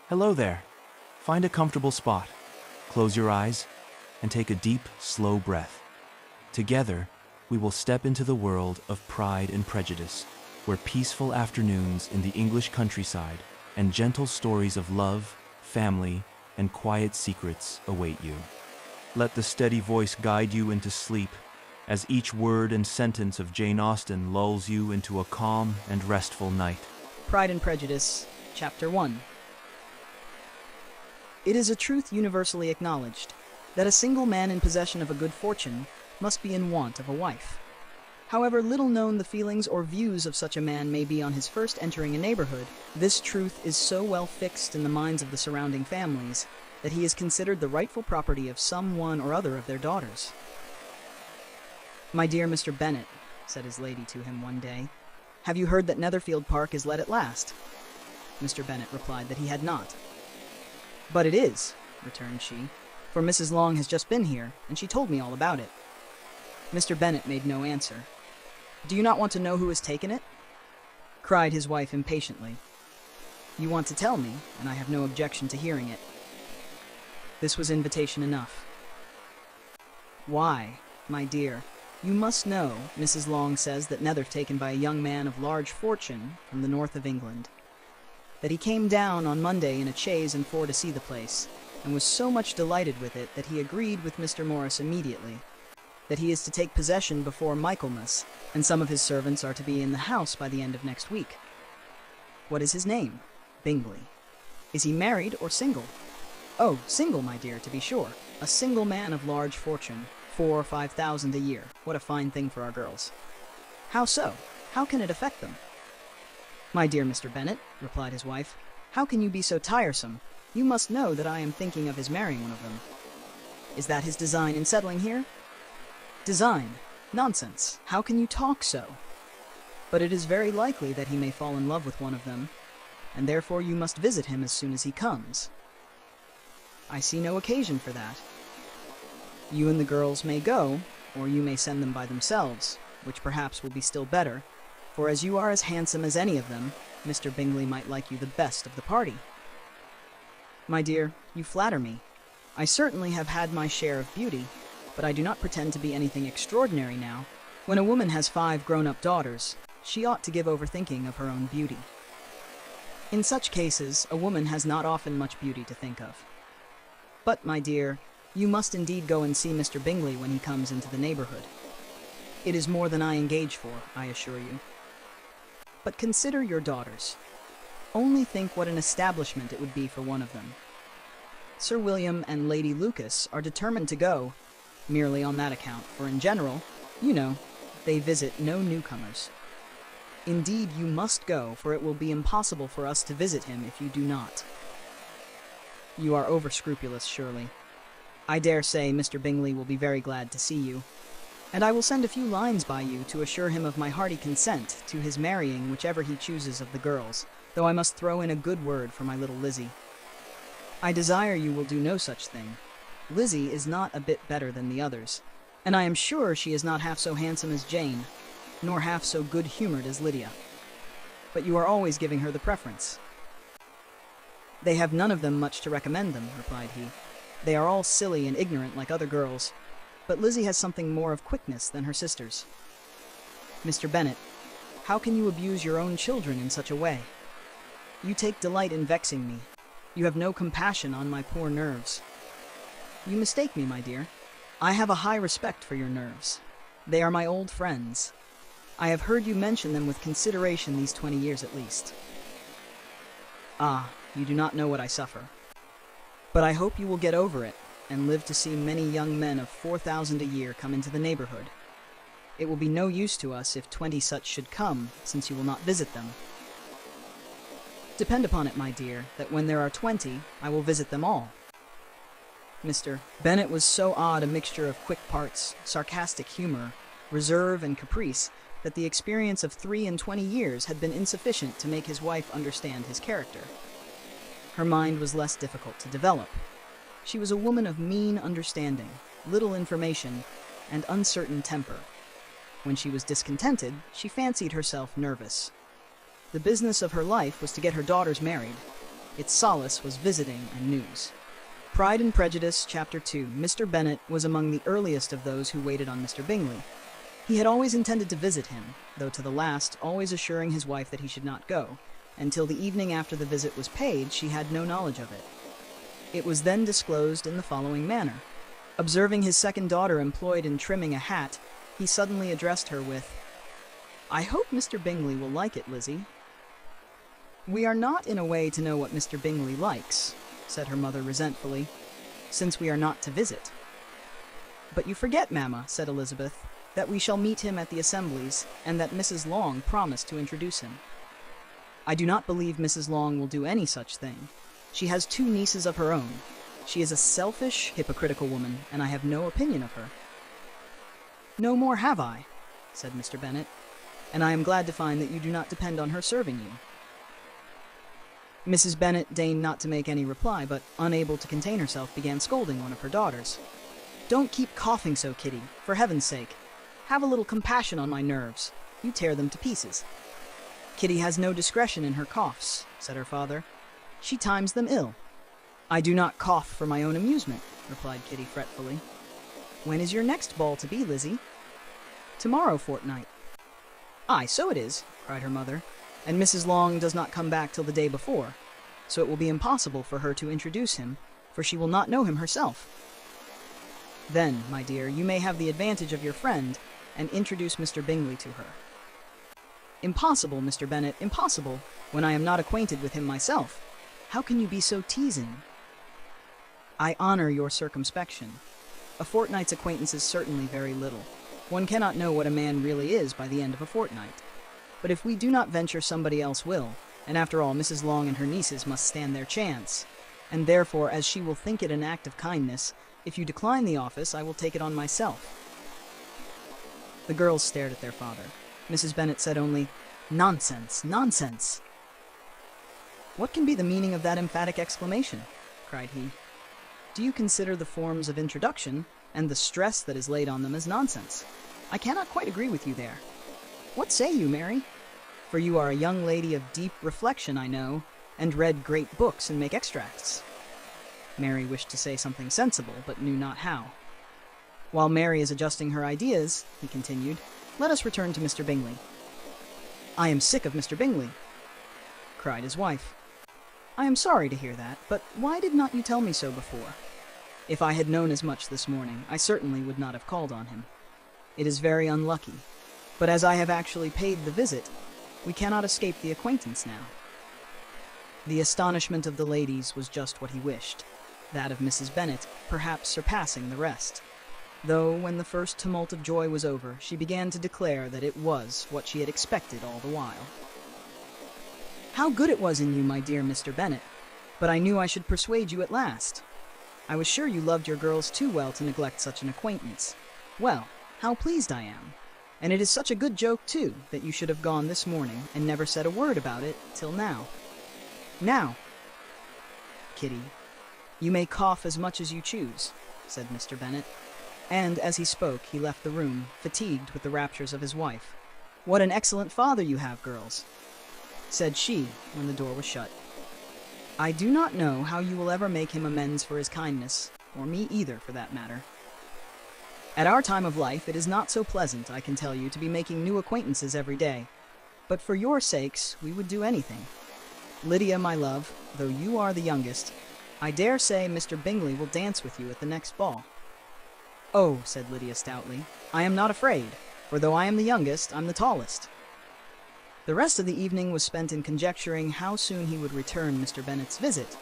Hello there. Find a comfortable spot, close your eyes, and take a deep, slow breath. Together, we will step into the world of Pride and Prejudice, where peaceful afternoons in the English countryside and gentle stories of love, family, and quiet secrets await you. Let the steady voice guide you into sleep, as each word and sentence of Jane Austen lulls you into a calm and restful night. Pride and Prejudice, Chapter 1. It is a truth universally acknowledged that a single man in possession of a good fortune must be in want of a wife. However little known the feelings or views of such a man may be on his first entering a neighborhood, this truth is so well fixed in the minds of the surrounding families that he is considered the rightful property of some one or other of their daughters. "My dear Mr. Bennet," said his lady to him one day, "have you heard that Netherfield Park is let at last?" Mr. Bennet replied that he had not. "But it is," returned she, "for Mrs. Long has just been here, and she told me all about it." Mr. Bennet made no answer. "Do you not want to know who has taken it?" cried his wife impatiently. "You want to tell me, and I have no objection to hearing it." This was invitation enough. "Why, my dear, you must know Mrs. Long says that Nether taken by a young man of large fortune from the north of England. That he came down on Monday in a chaise and four to see the place, and was so much delighted with it that he agreed with Mr. Morris immediately. That he is to take possession before Michaelmas, and some of his servants are to be in the house by the end of next week. What is his name? Bingley. Is he married or single? Oh, single, my dear, to be sure. A single man of large fortune, 4,000 or 5,000 a year. What a fine thing for our girls. How so? How can it affect them? My dear Mr. Bennet, replied his wife, how can you be so tiresome? You must know that I am thinking of his marrying one of them. Is that his design in settling here? Design? Nonsense. How can you talk so? But it is very likely that he may fall in love with one of them, and therefore you must visit him as soon as he comes. I see no occasion for that. You and the girls may go, or you may send them by themselves, which perhaps will be still better, for as you are as handsome as any of them, Mr. Bingley might like you the best of the party. My dear, you flatter me. I certainly have had my share of beauty, but I do not pretend to be anything extraordinary now. When a woman has 5 grown-up daughters, she ought to give over thinking of her own beauty. In such cases, a woman has not often much beauty to think of. But, my dear, you must indeed go and see Mr. Bingley when he comes into the neighborhood. It is more than I engage for, I assure you. But consider your daughters. Only think what an establishment it would be for one of them. Sir William and Lady Lucas are determined to go, merely on that account, for in general, you know, they visit no newcomers. Indeed, you must go, for it will be impossible for us to visit him if you do not. You are over-scrupulous, surely. I dare say Mr. Bingley will be very glad to see you, and I will send a few lines by you to assure him of my hearty consent to his marrying whichever he chooses of the girls, though I must throw in a good word for my little Lizzie. I desire you will do no such thing. Lizzie is not a bit better than the others, and I am sure she is not half so handsome as Jane, nor half so good-humored as Lydia. But you are always giving her the preference. They have none of them much to recommend them, replied he. They are all silly and ignorant like other girls, but Lizzie has something more of quickness than her sisters. Mr. Bennet, how can you abuse your own children in such a way? You take delight in vexing me. You have no compassion on my poor nerves. You mistake me, my dear. I have a high respect for your nerves. They are my old friends. I have heard you mention them with consideration these 20 years at least. Ah, you do not know what I suffer. But I hope you will get over it, and live to see many young men of 4,000 a year come into the neighborhood. It will be no use to us if 20 such should come, since you will not visit them. Depend upon it, my dear, that when there are 20, I will visit them all. Mr. Bennet was so odd a mixture of quick parts, sarcastic humor, reserve, and caprice, that the experience of 23 years had been insufficient to make his wife understand his character. Her mind was less difficult to develop. She was a woman of mean understanding, little information, and uncertain temper. When she was discontented, she fancied herself nervous. The business of her life was to get her daughters married, Its solace was visiting and news. Pride and Prejudice, Chapter 2. Mr. Bennet was among the earliest of those who waited on Mr. Bingley. He had always intended to visit him, though to the last always assuring his wife that he should not go. Until the evening after the visit was paid, she had no knowledge of it. It was then disclosed in the following manner. Observing his second daughter employed in trimming a hat, he suddenly addressed her with, "I hope Mr. Bingley will like it, Lizzie." "We are not in a way to know what Mr. Bingley likes," said her mother resentfully, "since we are not to visit." "But you forget, mamma," said Elizabeth, "that we shall meet him at the assemblies, and that Mrs. Long promised to introduce him." "I do not believe Mrs. Long will do any such thing. She has 2 nieces of her own. She is a selfish, hypocritical woman, and I have no opinion of her." "No more have I," said Mr. Bennet, "and I am glad to find that you do not depend on her serving you." Mrs. Bennet deigned not to make any reply, but, unable to contain herself, began scolding one of her daughters. "Don't keep coughing so, Kitty, for heaven's sake. Have a little compassion on my nerves. You tear them to pieces." "Kitty has no discretion in her coughs," said her father. "She times them ill." "I do not cough for my own amusement," replied Kitty fretfully. "When is your next ball to be, Lizzie?" "Tomorrow fortnight." "Aye, so it is," cried her mother, "and Mrs. Long does not come back till the day before, so it will be impossible for her to introduce him, for she will not know him herself." "Then, my dear, you may have the advantage of your friend, and introduce Mr. Bingley to her." "Impossible, Mr. Bennet, impossible, when I am not acquainted with him myself. How can you be so teasing?" "I honor your circumspection. A fortnight's acquaintance is certainly very little. One cannot know what a man really is by the end of a fortnight. But if we do not venture, somebody else will, and after all, Mrs. Long and her nieces must stand their chance. And therefore, as she will think it an act of kindness, if you decline the office, I will take it on myself." The girls stared at their father. Mrs. Bennet said only, "Nonsense, nonsense." "What can be the meaning of that emphatic exclamation?" cried he. "Do you consider the forms of introduction, and the stress that is laid on them, as nonsense? I cannot quite agree with you there. What say you, Mary? For you are a young lady of deep reflection, I know, and read great books and make extracts." Mary wished to say something sensible, but knew not how. "While Mary is adjusting her ideas," he continued, "let us return to Mr. Bingley." "I am sick of Mr. Bingley," cried his wife. "I am sorry to hear that, but why did not you tell me so before? If I had known as much this morning, I certainly would not have called on him. It is very unlucky, but as I have actually paid the visit, we cannot escape the acquaintance now." The astonishment of the ladies was just what he wished, that of Mrs. Bennet perhaps surpassing the rest, though when the first tumult of joy was over, she began to declare that it was what she had expected all the while. "How good it was in you, my dear Mr. Bennet, but I knew I should persuade you at last. I was sure you loved your girls too well to neglect such an acquaintance. Well, how pleased I am! And it is such a good joke, too, that you should have gone this morning and never said a word about it till now. Now, Kitty, you may cough as much as you choose," said Mr. Bennet, and as he spoke he left the room, fatigued with the raptures of his wife. "What an excellent father you have, girls," said she, when the door was shut. "I do not know how you will ever make him amends for his kindness, or me either, for that matter. At our time of life it is not so pleasant, I can tell you, to be making new acquaintances every day, but for your sakes we would do anything. Lydia, my love, though you are the youngest, I dare say Mr. Bingley will dance with you at the next ball." "Oh," said Lydia stoutly, "I am not afraid, for though I am the youngest, I'm the tallest." The rest of the evening was spent in conjecturing how soon he would return Mr. Bennet's visit,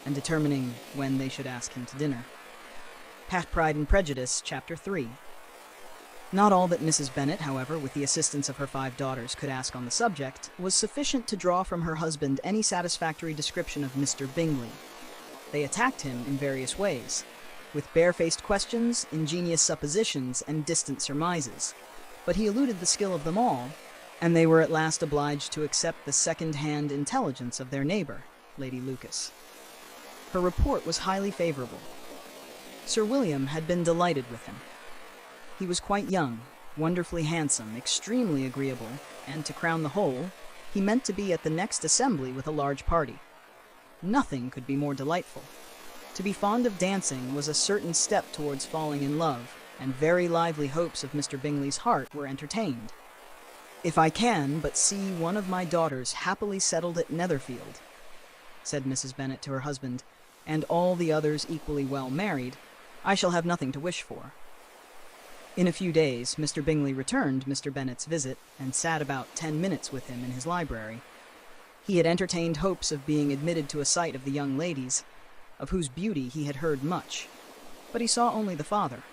and determining when they should ask him to dinner. Pride and Prejudice, Chapter 3. Not all that Mrs. Bennet, however, with the assistance of her 5 daughters, could ask on the subject, was sufficient to draw from her husband any satisfactory description of Mr. Bingley. They attacked him in various ways, with barefaced questions, ingenious suppositions, and distant surmises, but he eluded the skill of them all, and they were at last obliged to accept the second-hand intelligence of their neighbour, Lady Lucas. Her report was highly favourable. Sir William had been delighted with him. He was quite young, wonderfully handsome, extremely agreeable, and to crown the whole, he meant to be at the next assembly with a large party. Nothing could be more delightful. To be fond of dancing was a certain step towards falling in love, and very lively hopes of Mr. Bingley's heart were entertained. "If I can but see one of my daughters happily settled at Netherfield," said Mrs. Bennet to her husband, "and all the others equally well married, I shall have nothing to wish for." In a few days, Mr. Bingley returned Mr. Bennet's visit and sat about 10 minutes with him in his library. He had entertained hopes of being admitted to a sight of the young ladies, of whose beauty he had heard much, but he saw only the father.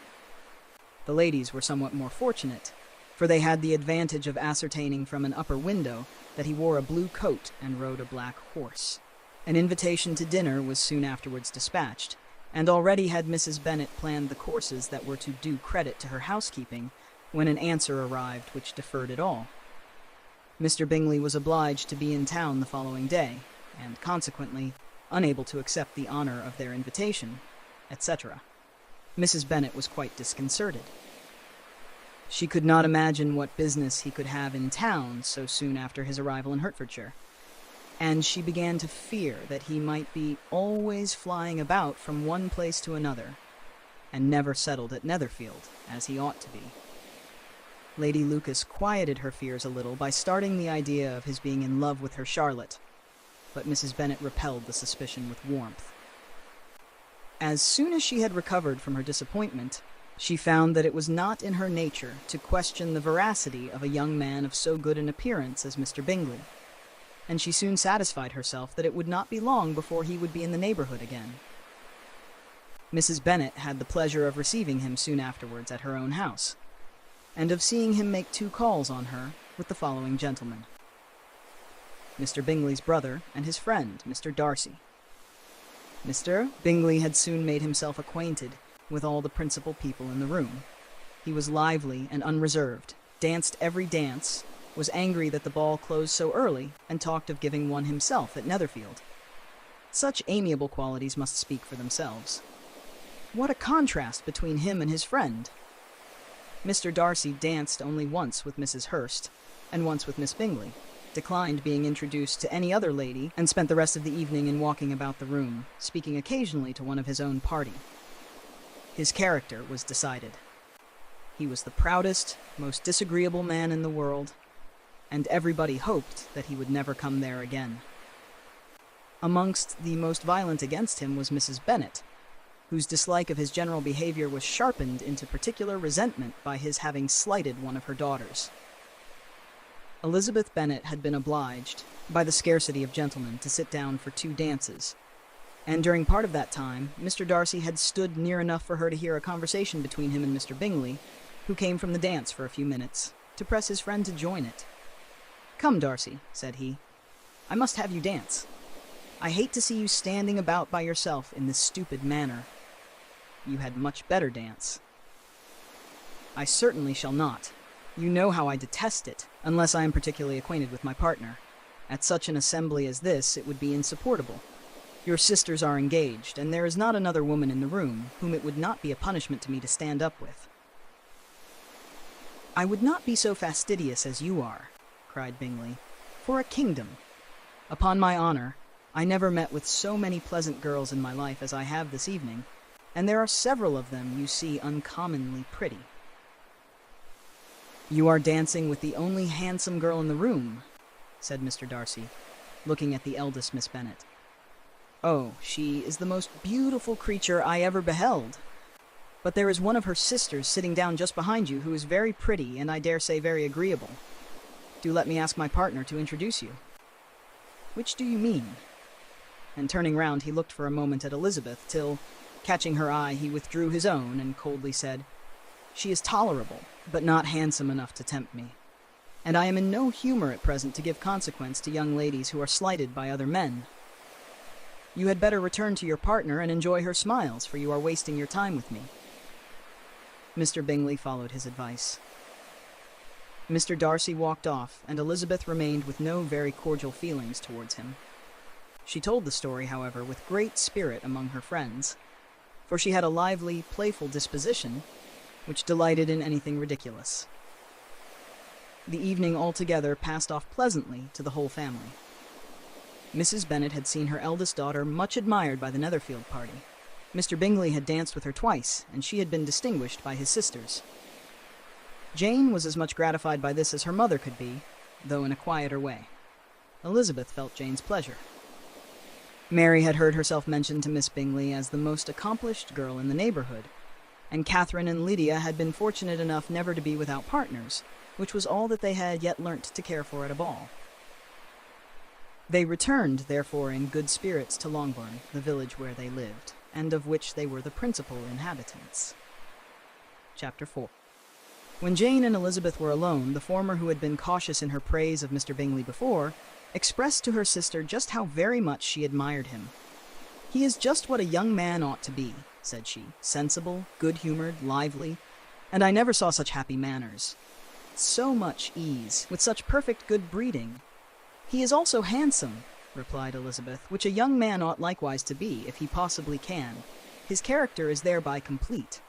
The ladies were somewhat more fortunate, for they had the advantage of ascertaining from an upper window that he wore a blue coat and rode a black horse. An invitation to dinner was soon afterwards dispatched, and already had Mrs. Bennet planned the courses that were to do credit to her housekeeping, when an answer arrived which deferred it all. Mr. Bingley was obliged to be in town the following day, and consequently unable to accept the honor of their invitation, etc. Mrs. Bennet was quite disconcerted. She could not imagine what business he could have in town so soon after his arrival in Hertfordshire, and she began to fear that he might be always flying about from one place to another, and never settled at Netherfield, as he ought to be. Lady Lucas quieted her fears a little by starting the idea of his being in love with her Charlotte, but Mrs. Bennet repelled the suspicion with warmth. As soon as she had recovered from her disappointment, she found that it was not in her nature to question the veracity of a young man of so good an appearance as Mr. Bingley, and she soon satisfied herself that it would not be long before he would be in the neighborhood again. Mrs. Bennet had the pleasure of receiving him soon afterwards at her own house, and of seeing him make 2 calls on her with the following gentlemen: Mr. Bingley's brother and his friend, Mr. Darcy. Mr. Bingley had soon made himself acquainted with all the principal people in the room. He was lively and unreserved, danced every dance, was angry that the ball closed so early, and talked of giving one himself at Netherfield. Such amiable qualities must speak for themselves. What a contrast between him and his friend! Mr. Darcy danced only once with Mrs. Hurst, and once with Miss Bingley, declined being introduced to any other lady, and spent the rest of the evening in walking about the room, speaking occasionally to one of his own party. His character was decided. He was the proudest, most disagreeable man in the world, and everybody hoped that he would never come there again. Amongst the most violent against him was Mrs. Bennet, whose dislike of his general behavior was sharpened into particular resentment by his having slighted one of her daughters. Elizabeth Bennet had been obliged, by the scarcity of gentlemen, to sit down for 2 dances, and during part of that time Mr. Darcy had stood near enough for her to hear a conversation between him and Mr. Bingley, who came from the dance for a few minutes, to press his friend to join it. "Come, Darcy," said he, "I must have you dance. I hate to see you standing about by yourself in this stupid manner. You had much better dance." "I certainly shall not. You know how I detest it, unless I am particularly acquainted with my partner. At such an assembly as this, it would be insupportable. Your sisters are engaged, and there is not another woman in the room whom it would not be a punishment to me to stand up with." "I would not be so fastidious as you are," cried Bingley, "for a kingdom. Upon my honor, I never met with so many pleasant girls in my life as I have this evening, and there are several of them you see uncommonly pretty." "You are dancing with the only handsome girl in the room," said Mr. Darcy, looking at the eldest Miss Bennet. "Oh, she is the most beautiful creature I ever beheld. But there is one of her sisters sitting down just behind you who is very pretty, and I dare say very agreeable. Do let me ask my partner to introduce you." "Which do you mean?" And turning round, he looked for a moment at Elizabeth, till, catching her eye, he withdrew his own, and coldly said, "She is tolerable, but not handsome enough to tempt me, and I am in no humor at present to give consequence to young ladies who are slighted by other men. You had better return to your partner and enjoy her smiles, for you are wasting your time with me." Mr. Bingley followed his advice. Mr. Darcy walked off, and Elizabeth remained with no very cordial feelings towards him. She told the story, however, with great spirit among her friends, for she had a lively, playful disposition, which delighted in anything ridiculous. The evening altogether passed off pleasantly to the whole family. Mrs. Bennet had seen her eldest daughter much admired by the Netherfield party. Mr. Bingley had danced with her twice, and she had been distinguished by his sisters. Jane was as much gratified by this as her mother could be, though in a quieter way. Elizabeth felt Jane's pleasure. Mary had heard herself mentioned to Miss Bingley as the most accomplished girl in the neighborhood, and Catherine and Lydia had been fortunate enough never to be without partners, which was all that they had yet learnt to care for at a ball. They returned, therefore, in good spirits to Longbourn, the village where they lived, and of which they were the principal inhabitants. Chapter 4. When Jane and Elizabeth were alone, the former, who had been cautious in her praise of Mr. Bingley before, expressed to her sister just how very much she admired him. "He is just what a young man ought to be," said she, "sensible, good-humoured, lively, and I never saw such happy manners. So much ease, with such perfect good breeding." "He is also handsome," replied Elizabeth, "which a young man ought likewise to be, if he possibly can. His character is thereby complete.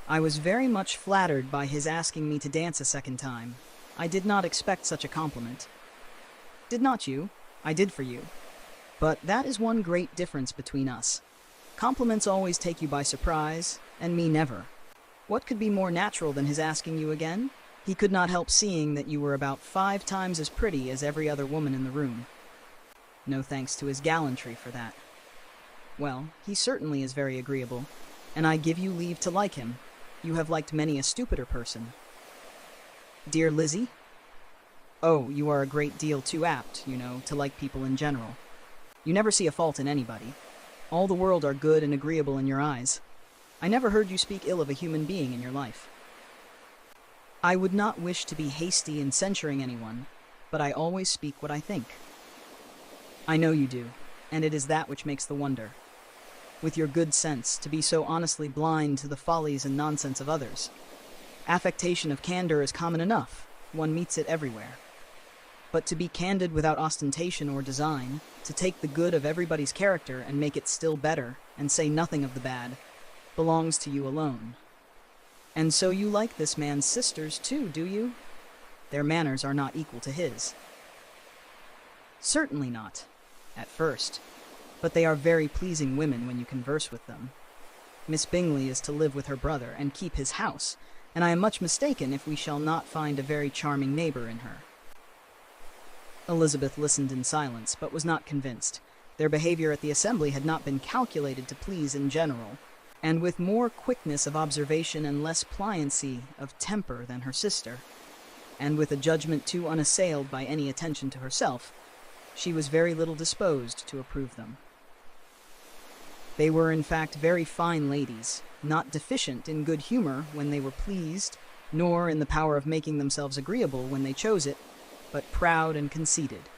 I was very much flattered by his asking me to dance a second time. I did not expect such a compliment." "Did not you? I did for you. But that is one great difference between us. Compliments always take you by surprise, and me never. What could be more natural than his asking you again? He could not help seeing that you were about 5 times as pretty as every other woman in the room. No thanks to his gallantry for that. Well, he certainly is very agreeable, and I give you leave to like him. You have liked many a stupider person." "Dear Lizzie? Oh, you are a great deal too apt, you know, to like people in general. You never see a fault in anybody. All the world are good and agreeable in your eyes. I never heard you speak ill of a human being in your life." "I would not wish to be hasty in censuring anyone, but I always speak what I think." "I know you do, and it is that which makes the wonder. With your good sense, to be so honestly blind to the follies and nonsense of others. Affectation of candor is common enough, one meets it everywhere. But to be candid without ostentation or design, to take the good of everybody's character and make it still better, and say nothing of the bad, belongs to you alone. And so you like this man's sisters too, do you? Their manners are not equal to his." "Certainly not, at first, but they are very pleasing women when you converse with them. Miss Bingley is to live with her brother and keep his house, and I am much mistaken if we shall not find a very charming neighbour in her." Elizabeth listened in silence, but was not convinced. Their behaviour at the assembly had not been calculated to please in general, and with more quickness of observation and less pliancy of temper than her sister, and with a judgment too unassailed by any attention to herself, she was very little disposed to approve them. They were in fact very fine ladies, not deficient in good humour when they were pleased, nor in the power of making themselves agreeable when they chose it, but proud and conceited.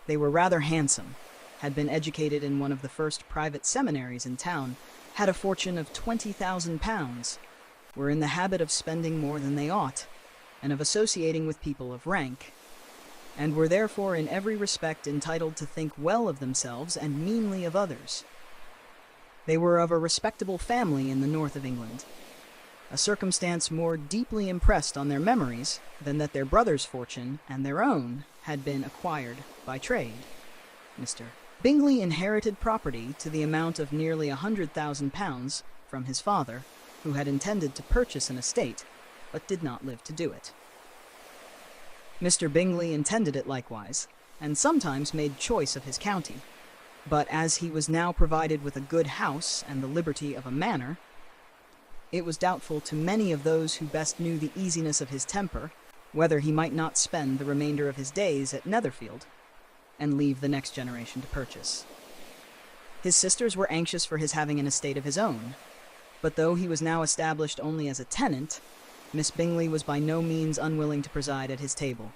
They were rather handsome, had been educated in one of the first private seminaries in town, had a fortune of £20,000, were in the habit of spending more than they ought, and of associating with people of rank, and were therefore in every respect entitled to think well of themselves and meanly of others. They were of a respectable family in the north of England, a circumstance more deeply impressed on their memories than that their brother's fortune and their own had been acquired by trade. Mr. Bingley inherited property to the amount of nearly £100,000 from his father, who had intended to purchase an estate, but did not live to do it. Mr. Bingley intended it likewise, and sometimes made choice of his county, but as he was now provided with a good house and the liberty of a manor, it was doubtful to many of those who best knew the easiness of his temper whether he might not spend the remainder of his days at Netherfield, and leave the next generation to purchase. His sisters were anxious for his having an estate of his own, but though he was now established only as a tenant, Miss Bingley was by no means unwilling to preside at his table,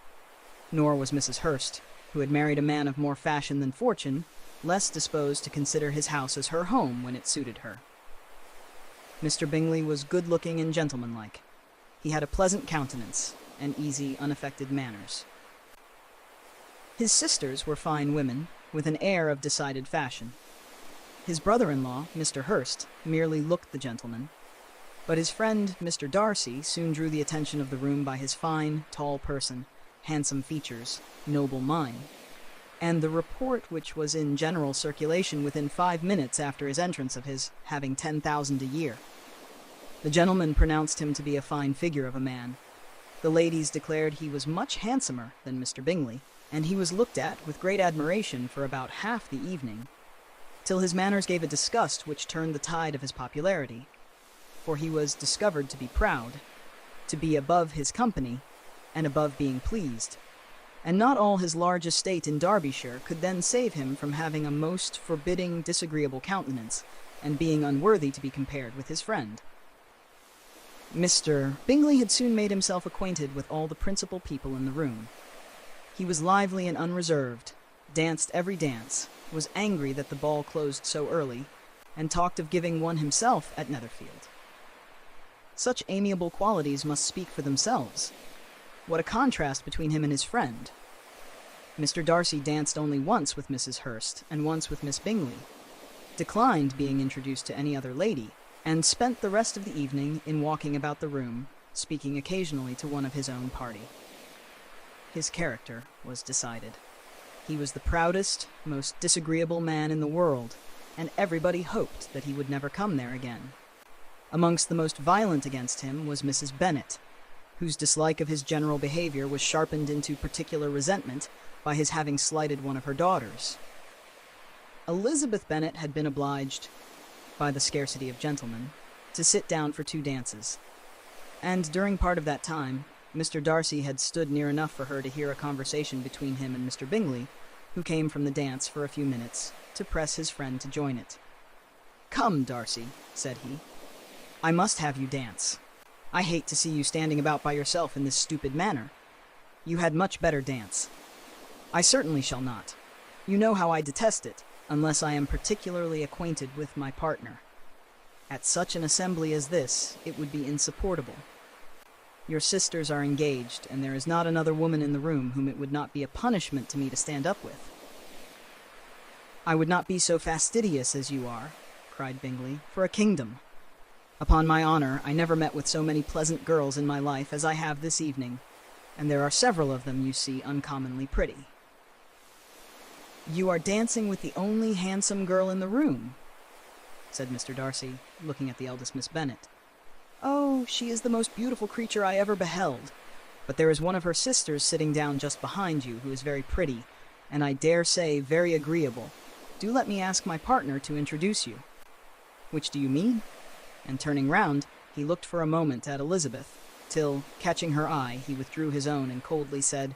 nor was Mrs. Hurst, who had married a man of more fashion than fortune, less disposed to consider his house as her home when it suited her. Mr. Bingley was good-looking and gentlemanlike. He had a pleasant countenance and easy, unaffected manners. His sisters were fine women, with an air of decided fashion. His brother-in-law, Mr. Hurst, merely looked the gentleman, but his friend, Mr. Darcy, soon drew the attention of the room by his fine, tall person, handsome features, noble mind, and the report, which was in general circulation within 5 minutes after his entrance, of his having 10,000 a year. The gentlemen pronounced him to be a fine figure of a man. The ladies declared he was much handsomer than Mr. Bingley, and he was looked at with great admiration for about half the evening, till his manners gave a disgust which turned the tide of his popularity, for he was discovered to be proud, to be above his company, and above being pleased, and not all his large estate in Derbyshire could then save him from having a most forbidding, disagreeable countenance, and being unworthy to be compared with his friend. Mr. Bingley had soon made himself acquainted with all the principal people in the room. He was lively and unreserved, danced every dance, was angry that the ball closed so early, and talked of giving one himself at Netherfield. Such amiable qualities must speak for themselves. What a contrast between him and his friend! Mr. Darcy danced only once with Mrs. Hurst and once with Miss Bingley, declined being introduced to any other lady, and spent the rest of the evening in walking about the room, speaking occasionally to one of his own party. His character was decided. He was the proudest, most disagreeable man in the world, and everybody hoped that he would never come there again. Amongst the most violent against him was Mrs. Bennet, whose dislike of his general behavior was sharpened into particular resentment by his having slighted one of her daughters. Elizabeth Bennet had been obliged, by the scarcity of gentlemen, to sit down for 2 dances, and during part of that time Mr. Darcy had stood near enough for her to hear a conversation between him and Mr. Bingley, who came from the dance for a few minutes to press his friend to join it. "Come, Darcy," said he, "I must have you dance. I hate to see you standing about by yourself in this stupid manner. You had much better dance. I certainly shall not. You know how I detest it, unless I am particularly acquainted with my partner. At such an assembly as this, it would be insupportable. Your sisters are engaged, and there is not another woman in the room whom it would not be a punishment to me to stand up with." "I would not be so fastidious as you are," cried Bingley, "for a kingdom. Upon my honor, I never met with so many pleasant girls in my life as I have this evening, and there are several of them, you see, uncommonly pretty." "You are dancing with the only handsome girl in the room," said Mr. Darcy, looking at the eldest Miss Bennet. "Oh, she is the most beautiful creature I ever beheld, but there is one of her sisters sitting down just behind you who is very pretty, and I dare say very agreeable. Do let me ask my partner to introduce you." "Which do you mean?" And turning round, he looked for a moment at Elizabeth, till, catching her eye, he withdrew his own and coldly said,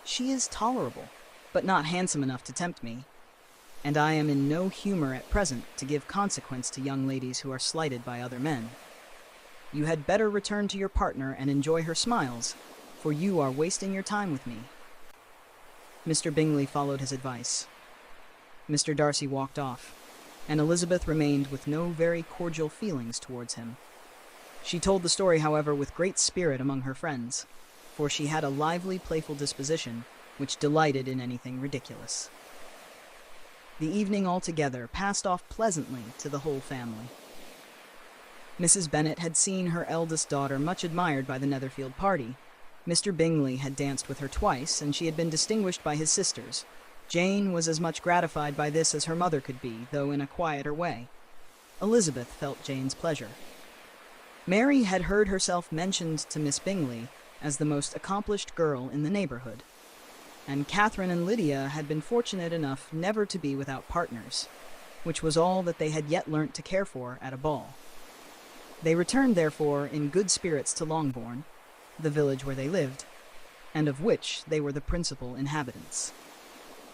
"She is tolerable, but not handsome enough to tempt me, and I am in no humor at present to give consequence to young ladies who are slighted by other men. You had better return to your partner and enjoy her smiles, for you are wasting your time with me." Mr. Bingley followed his advice. Mr. Darcy walked off, and Elizabeth remained with no very cordial feelings towards him. She told the story, however, with great spirit among her friends, for she had a lively, playful disposition, which delighted in anything ridiculous. The evening altogether passed off pleasantly to the whole family. Mrs. Bennet had seen her eldest daughter much admired by the Netherfield party. Mr. Bingley had danced with her twice, and she had been distinguished by his sisters. Jane was as much gratified by this as her mother could be, though in a quieter way. Elizabeth felt Jane's pleasure. Mary had heard herself mentioned to Miss Bingley as the most accomplished girl in the neighborhood, and Catherine and Lydia had been fortunate enough never to be without partners, which was all that they had yet learnt to care for at a ball. They returned, therefore, in good spirits to Longbourn, the village where they lived, and of which they were the principal inhabitants.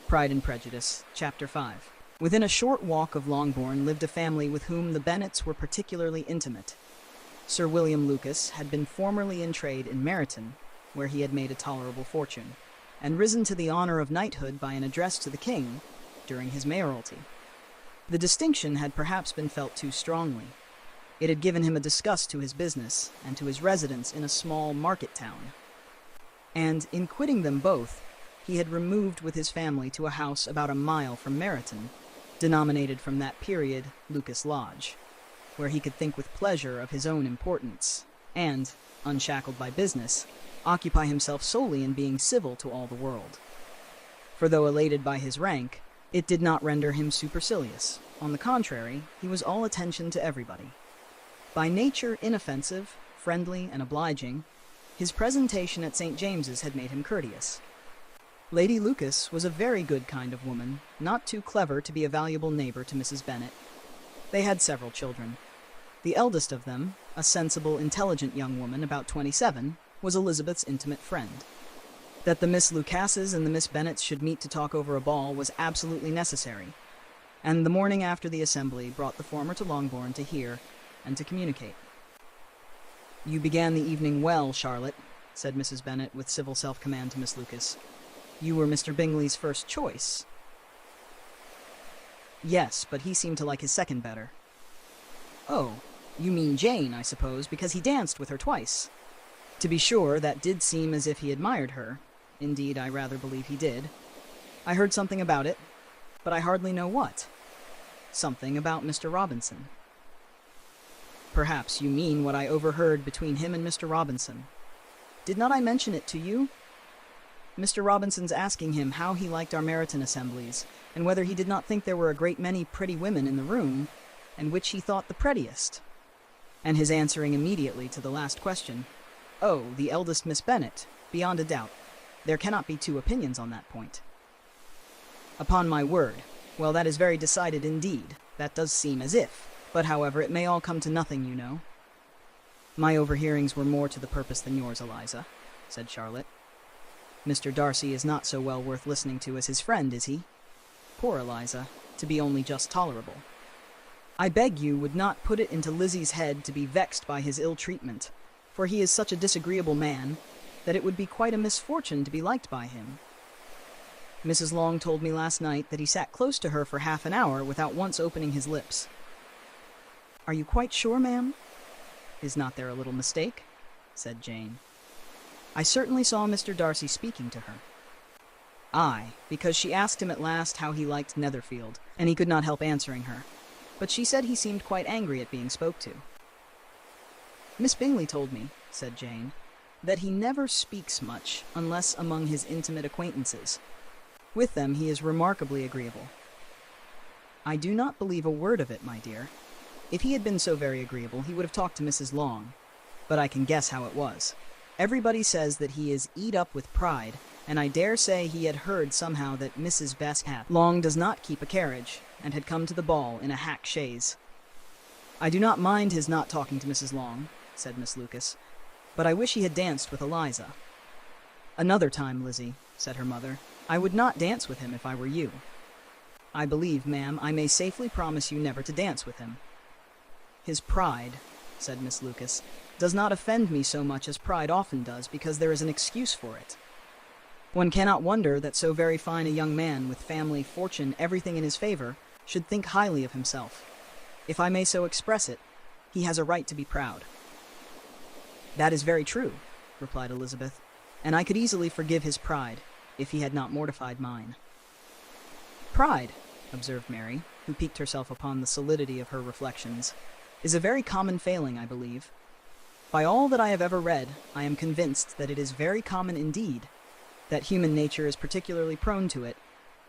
Pride and Prejudice, Chapter 5. Within a short walk of Longbourn lived a family with whom the Bennets were particularly intimate. Sir William Lucas had been formerly in trade in Meryton, where he had made a tolerable fortune, and risen to the honor of knighthood by an address to the king during his mayoralty. The distinction had perhaps been felt too strongly. It had given him a disgust to his business and to his residence in a small market town. And in quitting them both, he had removed with his family to a house about a mile from Meryton, denominated from that period Lucas Lodge, where he could think with pleasure of his own importance, and, unshackled by business, occupy himself solely in being civil to all the world. for though elated by his rank, it did not render him supercilious. On the contrary, he was all attention to everybody. By nature inoffensive, friendly, and obliging, his presentation at St. James's had made him courteous. Lady Lucas was a very good kind of woman, not too clever to be a valuable neighbor to Mrs. Bennet. They had several children. The eldest of them, a sensible, intelligent young woman about 27, was Elizabeth's intimate friend. That the Miss Lucases and the Miss Bennets should meet to talk over a ball was absolutely necessary, and the morning after the assembly brought the former to Longbourn to hear and to communicate. "You began the evening well, Charlotte," said Mrs. Bennet with civil self-command to Miss Lucas. "You were Mr. Bingley's first choice." "Yes, but he seemed to like his second better." "Oh, you mean Jane, I suppose, because he danced with her twice." "To be sure, that did seem as if he admired her. Indeed, I rather believe he did. I heard something about it, but I hardly know what. Something about Mr. Robinson." "Perhaps you mean what I overheard between him and Mr. Robinson. Did not I mention it to you? Mr. Robinson's asking him how he liked our Meryton assemblies, and whether he did not think there were a great many pretty women in the room, and which he thought the prettiest. And his answering immediately to the last question, 'Oh, the eldest Miss Bennet, beyond a doubt. There cannot be two opinions on that point.'" "Upon my word. Well, that is very decided indeed. That does seem as if. But, however, it may all come to nothing, you know." "My overhearings were more to the purpose than yours, Eliza," said Charlotte. "Mr. Darcy is not so well worth listening to as his friend, is he? Poor Eliza, to be only just tolerable. I beg you would not put it into Lizzie's head to be vexed by his ill treatment, for he is such a disagreeable man that it would be quite a misfortune to be liked by him. Mrs. Long told me last night that he sat close to her for half an hour without once opening his lips." "Are you quite sure, ma'am?" "Is not there a little mistake?" said Jane. "I certainly saw Mr. Darcy speaking to her." "Aye, because she asked him at last how he liked Netherfield, and he could not help answering her. But she said he seemed quite angry at being spoke to." "Miss Bingley told me," said Jane, "that he never speaks much unless among his intimate acquaintances. With them he is remarkably agreeable." "I do not believe a word of it, my dear. If he had been so very agreeable, he would have talked to Mrs. Long. But I can guess how it was. Everybody says that he is eat up with pride, and I dare say he had heard somehow that Mrs. Long does not keep a carriage, and had come to the ball in a hack chaise." "I do not mind his not talking to Mrs. Long," said Miss Lucas, "but I wish he had danced with Eliza." "Another time, Lizzie," said her mother. "I would not dance with him if I were you." "I believe, ma'am, I may safely promise you never to dance with him." "His pride," said Miss Lucas, "does not offend me so much as pride often does, because there is an excuse for it. One cannot wonder that so very fine a young man, with family, fortune, everything in his favor, should think highly of himself. If I may so express it, he has a right to be proud." "That is very true," replied Elizabeth, "and I could easily forgive his pride, if he had not mortified mine." "Pride," observed Mary, who piqued herself upon the solidity of her reflections, "is a very common failing, I believe. By all that I have ever read, I am convinced that it is very common indeed, that human nature is particularly prone to it,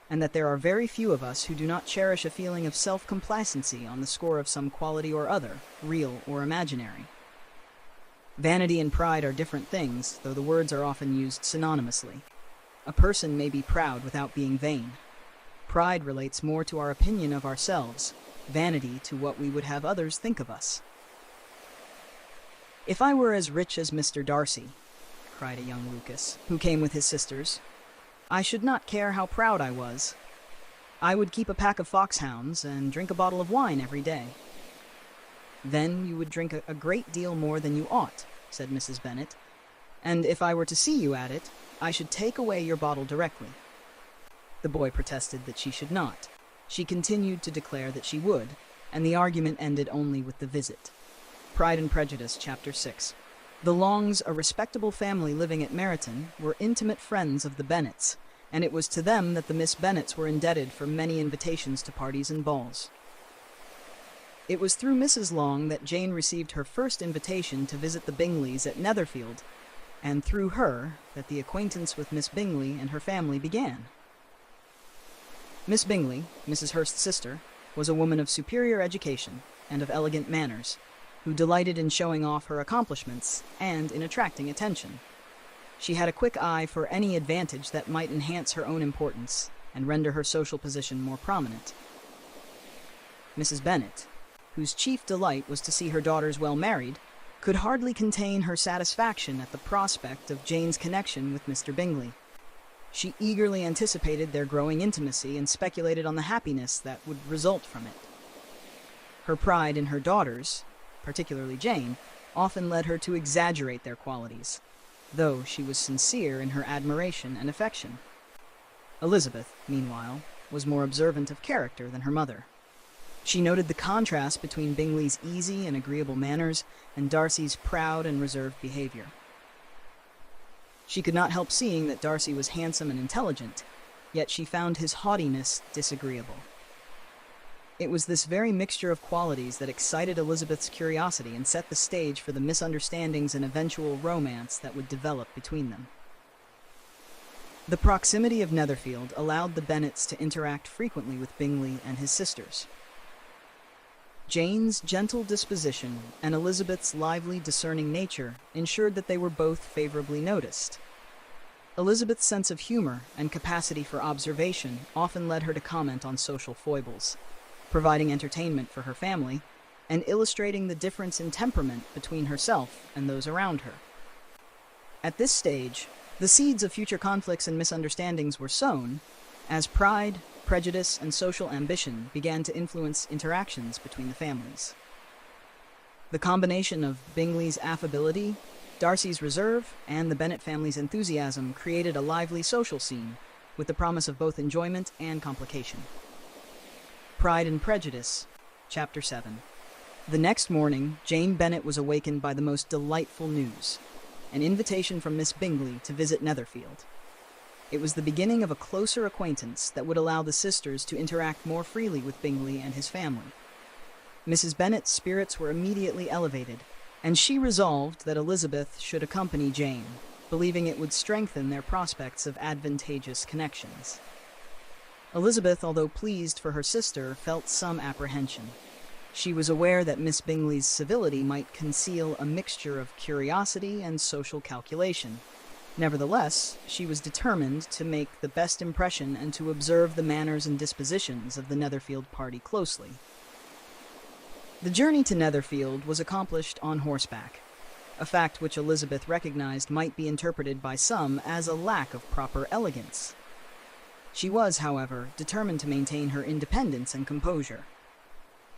and that there are very few of us who do not cherish a feeling of self-complacency on the score of some quality or other, real or imaginary. Vanity and pride are different things, though the words are often used synonymously. A person may be proud without being vain. Pride relates more to our opinion of ourselves, vanity to what we would have others think of us." "If I were as rich as Mr. Darcy," cried a young Lucas, who came with his sisters, "I should not care how proud I was. I would keep a pack of foxhounds and drink a bottle of wine every day." "Then you would drink a great deal more than you ought," said Mrs. Bennet, "and if I were to see you at it, I should take away your bottle directly." The boy protested that she should not. She continued to declare that she would, and the argument ended only with the visit. Pride and Prejudice, Chapter 6. The Longs, a respectable family living at Meryton, were intimate friends of the Bennets, and it was to them that the Miss Bennets were indebted for many invitations to parties and balls. It was through Mrs. Long that Jane received her first invitation to visit the Bingleys at Netherfield, and through her that the acquaintance with Miss Bingley and her family began. Miss Bingley, Mrs. Hurst's sister, was a woman of superior education and of elegant manners, who delighted in showing off her accomplishments and in attracting attention. She had a quick eye for any advantage that might enhance her own importance and render her social position more prominent. Mrs. Bennet, whose chief delight was to see her daughters well married, could hardly contain her satisfaction at the prospect of Jane's connection with Mr. Bingley. She eagerly anticipated their growing intimacy and speculated on the happiness that would result from it. Her pride in her daughters, particularly Jane, often led her to exaggerate their qualities, though she was sincere in her admiration and affection. Elizabeth, meanwhile, was more observant of character than her mother. She noted the contrast between Bingley's easy and agreeable manners and Darcy's proud and reserved behavior. She could not help seeing that Darcy was handsome and intelligent, yet she found his haughtiness disagreeable. It was this very mixture of qualities that excited Elizabeth's curiosity and set the stage for the misunderstandings and eventual romance that would develop between them. The proximity of Netherfield allowed the Bennets to interact frequently with Bingley and his sisters. Jane's gentle disposition and Elizabeth's lively, discerning nature ensured that they were both favorably noticed. Elizabeth's sense of humor and capacity for observation often led her to comment on social foibles, providing entertainment for her family and illustrating the difference in temperament between herself and those around her. At this stage, the seeds of future conflicts and misunderstandings were sown as pride, prejudice, and social ambition began to influence interactions between the families. The combination of Bingley's affability, Darcy's reserve, and the Bennet family's enthusiasm created a lively social scene, with the promise of both enjoyment and complication. Pride and Prejudice, Chapter 7. The next morning, Jane Bennet was awakened by the most delightful news, an invitation from Miss Bingley to visit Netherfield. It was the beginning of a closer acquaintance that would allow the sisters to interact more freely with Bingley and his family. Mrs. Bennet's spirits were immediately elevated, and she resolved that Elizabeth should accompany Jane, believing it would strengthen their prospects of advantageous connections. Elizabeth, although pleased for her sister, felt some apprehension. She was aware that Miss Bingley's civility might conceal a mixture of curiosity and social calculation. Nevertheless, she was determined to make the best impression and to observe the manners and dispositions of the Netherfield party closely. The journey to Netherfield was accomplished on horseback, a fact which Elizabeth recognized might be interpreted by some as a lack of proper elegance. She was, however, determined to maintain her independence and composure.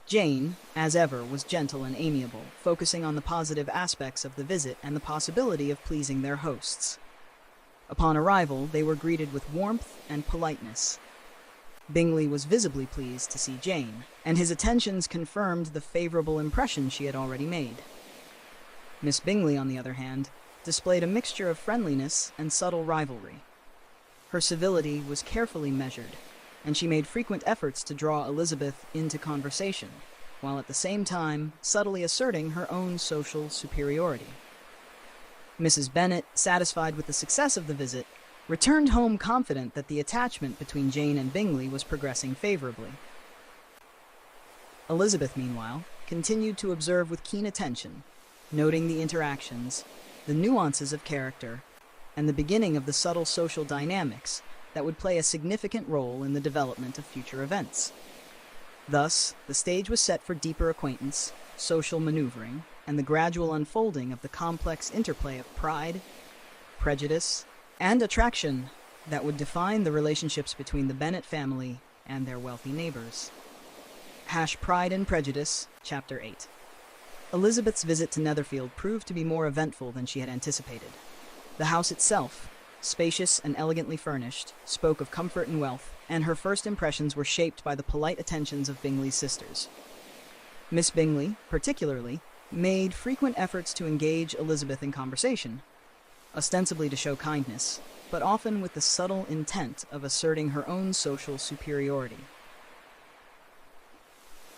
Jane, as ever, was gentle and amiable, focusing on the positive aspects of the visit and the possibility of pleasing their hosts. Upon arrival, they were greeted with warmth and politeness. Bingley was visibly pleased to see Jane, and his attentions confirmed the favorable impression she had already made. Miss Bingley, on the other hand, displayed a mixture of friendliness and subtle rivalry. Her civility was carefully measured, and she made frequent efforts to draw Elizabeth into conversation, while at the same time subtly asserting her own social superiority. Mrs. Bennet, satisfied with the success of the visit, returned home confident that the attachment between Jane and Bingley was progressing favorably. Elizabeth, meanwhile, continued to observe with keen attention, noting the interactions, the nuances of character, and the beginning of the subtle social dynamics that would play a significant role in the development of future events. Thus, the stage was set for deeper acquaintance, social maneuvering, and the gradual unfolding of the complex interplay of pride, prejudice, and attraction that would define the relationships between the Bennet family and their wealthy neighbors. Pride and Prejudice, Chapter 8. Elizabeth's visit to Netherfield proved to be more eventful than she had anticipated. The house itself, spacious and elegantly furnished, spoke of comfort and wealth, and her first impressions were shaped by the polite attentions of Bingley's sisters. Miss Bingley, particularly, made frequent efforts to engage Elizabeth in conversation, ostensibly to show kindness, but often with the subtle intent of asserting her own social superiority.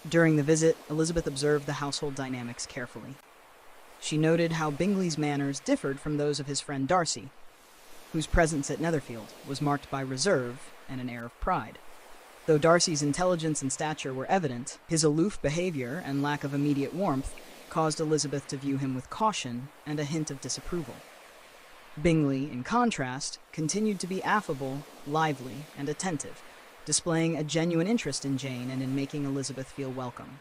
During the visit, Elizabeth observed the household dynamics carefully. She noted how Bingley's manners differed from those of his friend Darcy, whose presence at Netherfield was marked by reserve and an air of pride. Though Darcy's intelligence and stature were evident, his aloof behavior and lack of immediate warmth caused Elizabeth to view him with caution and a hint of disapproval. Bingley, in contrast, continued to be affable, lively, and attentive, displaying a genuine interest in Jane and in making Elizabeth feel welcome.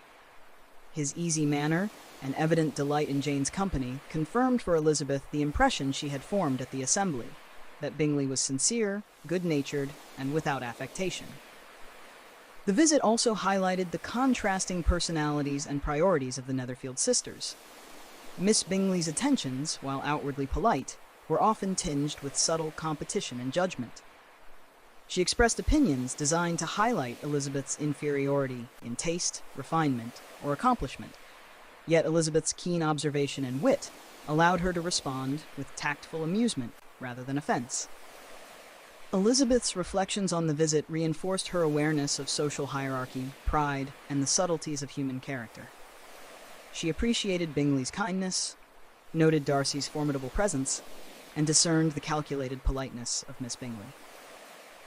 His easy manner and evident delight in Jane's company confirmed for Elizabeth the impression she had formed at the assembly, that Bingley was sincere, good-natured, and without affectation. The visit also highlighted the contrasting personalities and priorities of the Netherfield sisters. Miss Bingley's attentions, while outwardly polite, were often tinged with subtle competition and judgment. She expressed opinions designed to highlight Elizabeth's inferiority in taste, refinement, or accomplishment, yet Elizabeth's keen observation and wit allowed her to respond with tactful amusement rather than offense. Elizabeth's reflections on the visit reinforced her awareness of social hierarchy, pride, and the subtleties of human character. She appreciated Bingley's kindness, noted Darcy's formidable presence, and discerned the calculated politeness of Miss Bingley.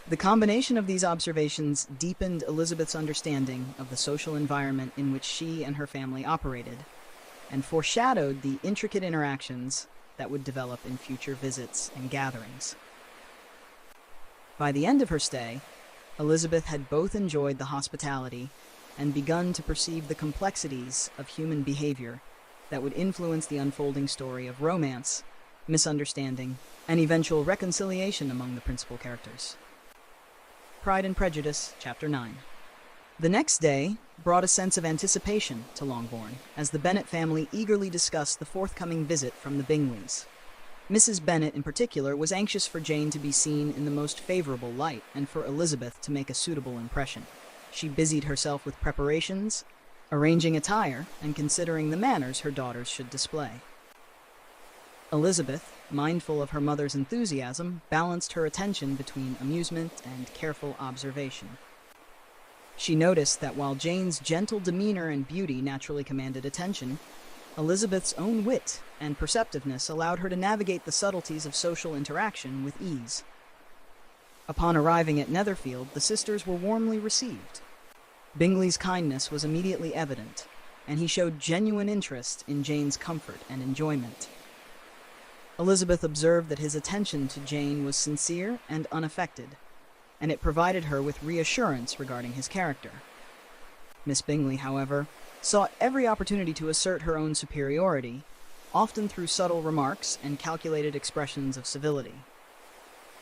The combination of these observations deepened Elizabeth's understanding of the social environment in which she and her family operated, and foreshadowed the intricate interactions that would develop in future visits and gatherings. By the end of her stay, Elizabeth had both enjoyed the hospitality and begun to perceive the complexities of human behavior that would influence the unfolding story of romance, misunderstanding, and eventual reconciliation among the principal characters. Pride and Prejudice, Chapter 9. The next day brought a sense of anticipation to Longbourn, as the Bennet family eagerly discussed the forthcoming visit from the Bingleys. Mrs. Bennet, in particular, was anxious for Jane to be seen in the most favorable light, and for Elizabeth to make a suitable impression. She busied herself with preparations, arranging attire, and considering the manners her daughters should display. Elizabeth, mindful of her mother's enthusiasm, balanced her attention between amusement and careful observation. She noticed that while Jane's gentle demeanor and beauty naturally commanded attention, Elizabeth's own wit and perceptiveness allowed her to navigate the subtleties of social interaction with ease. Upon arriving at Netherfield, the sisters were warmly received. Bingley's kindness was immediately evident, and he showed genuine interest in Jane's comfort and enjoyment. Elizabeth observed that his attention to Jane was sincere and unaffected, and it provided her with reassurance regarding his character. Miss Bingley, however, sought every opportunity to assert her own superiority, often through subtle remarks and calculated expressions of civility.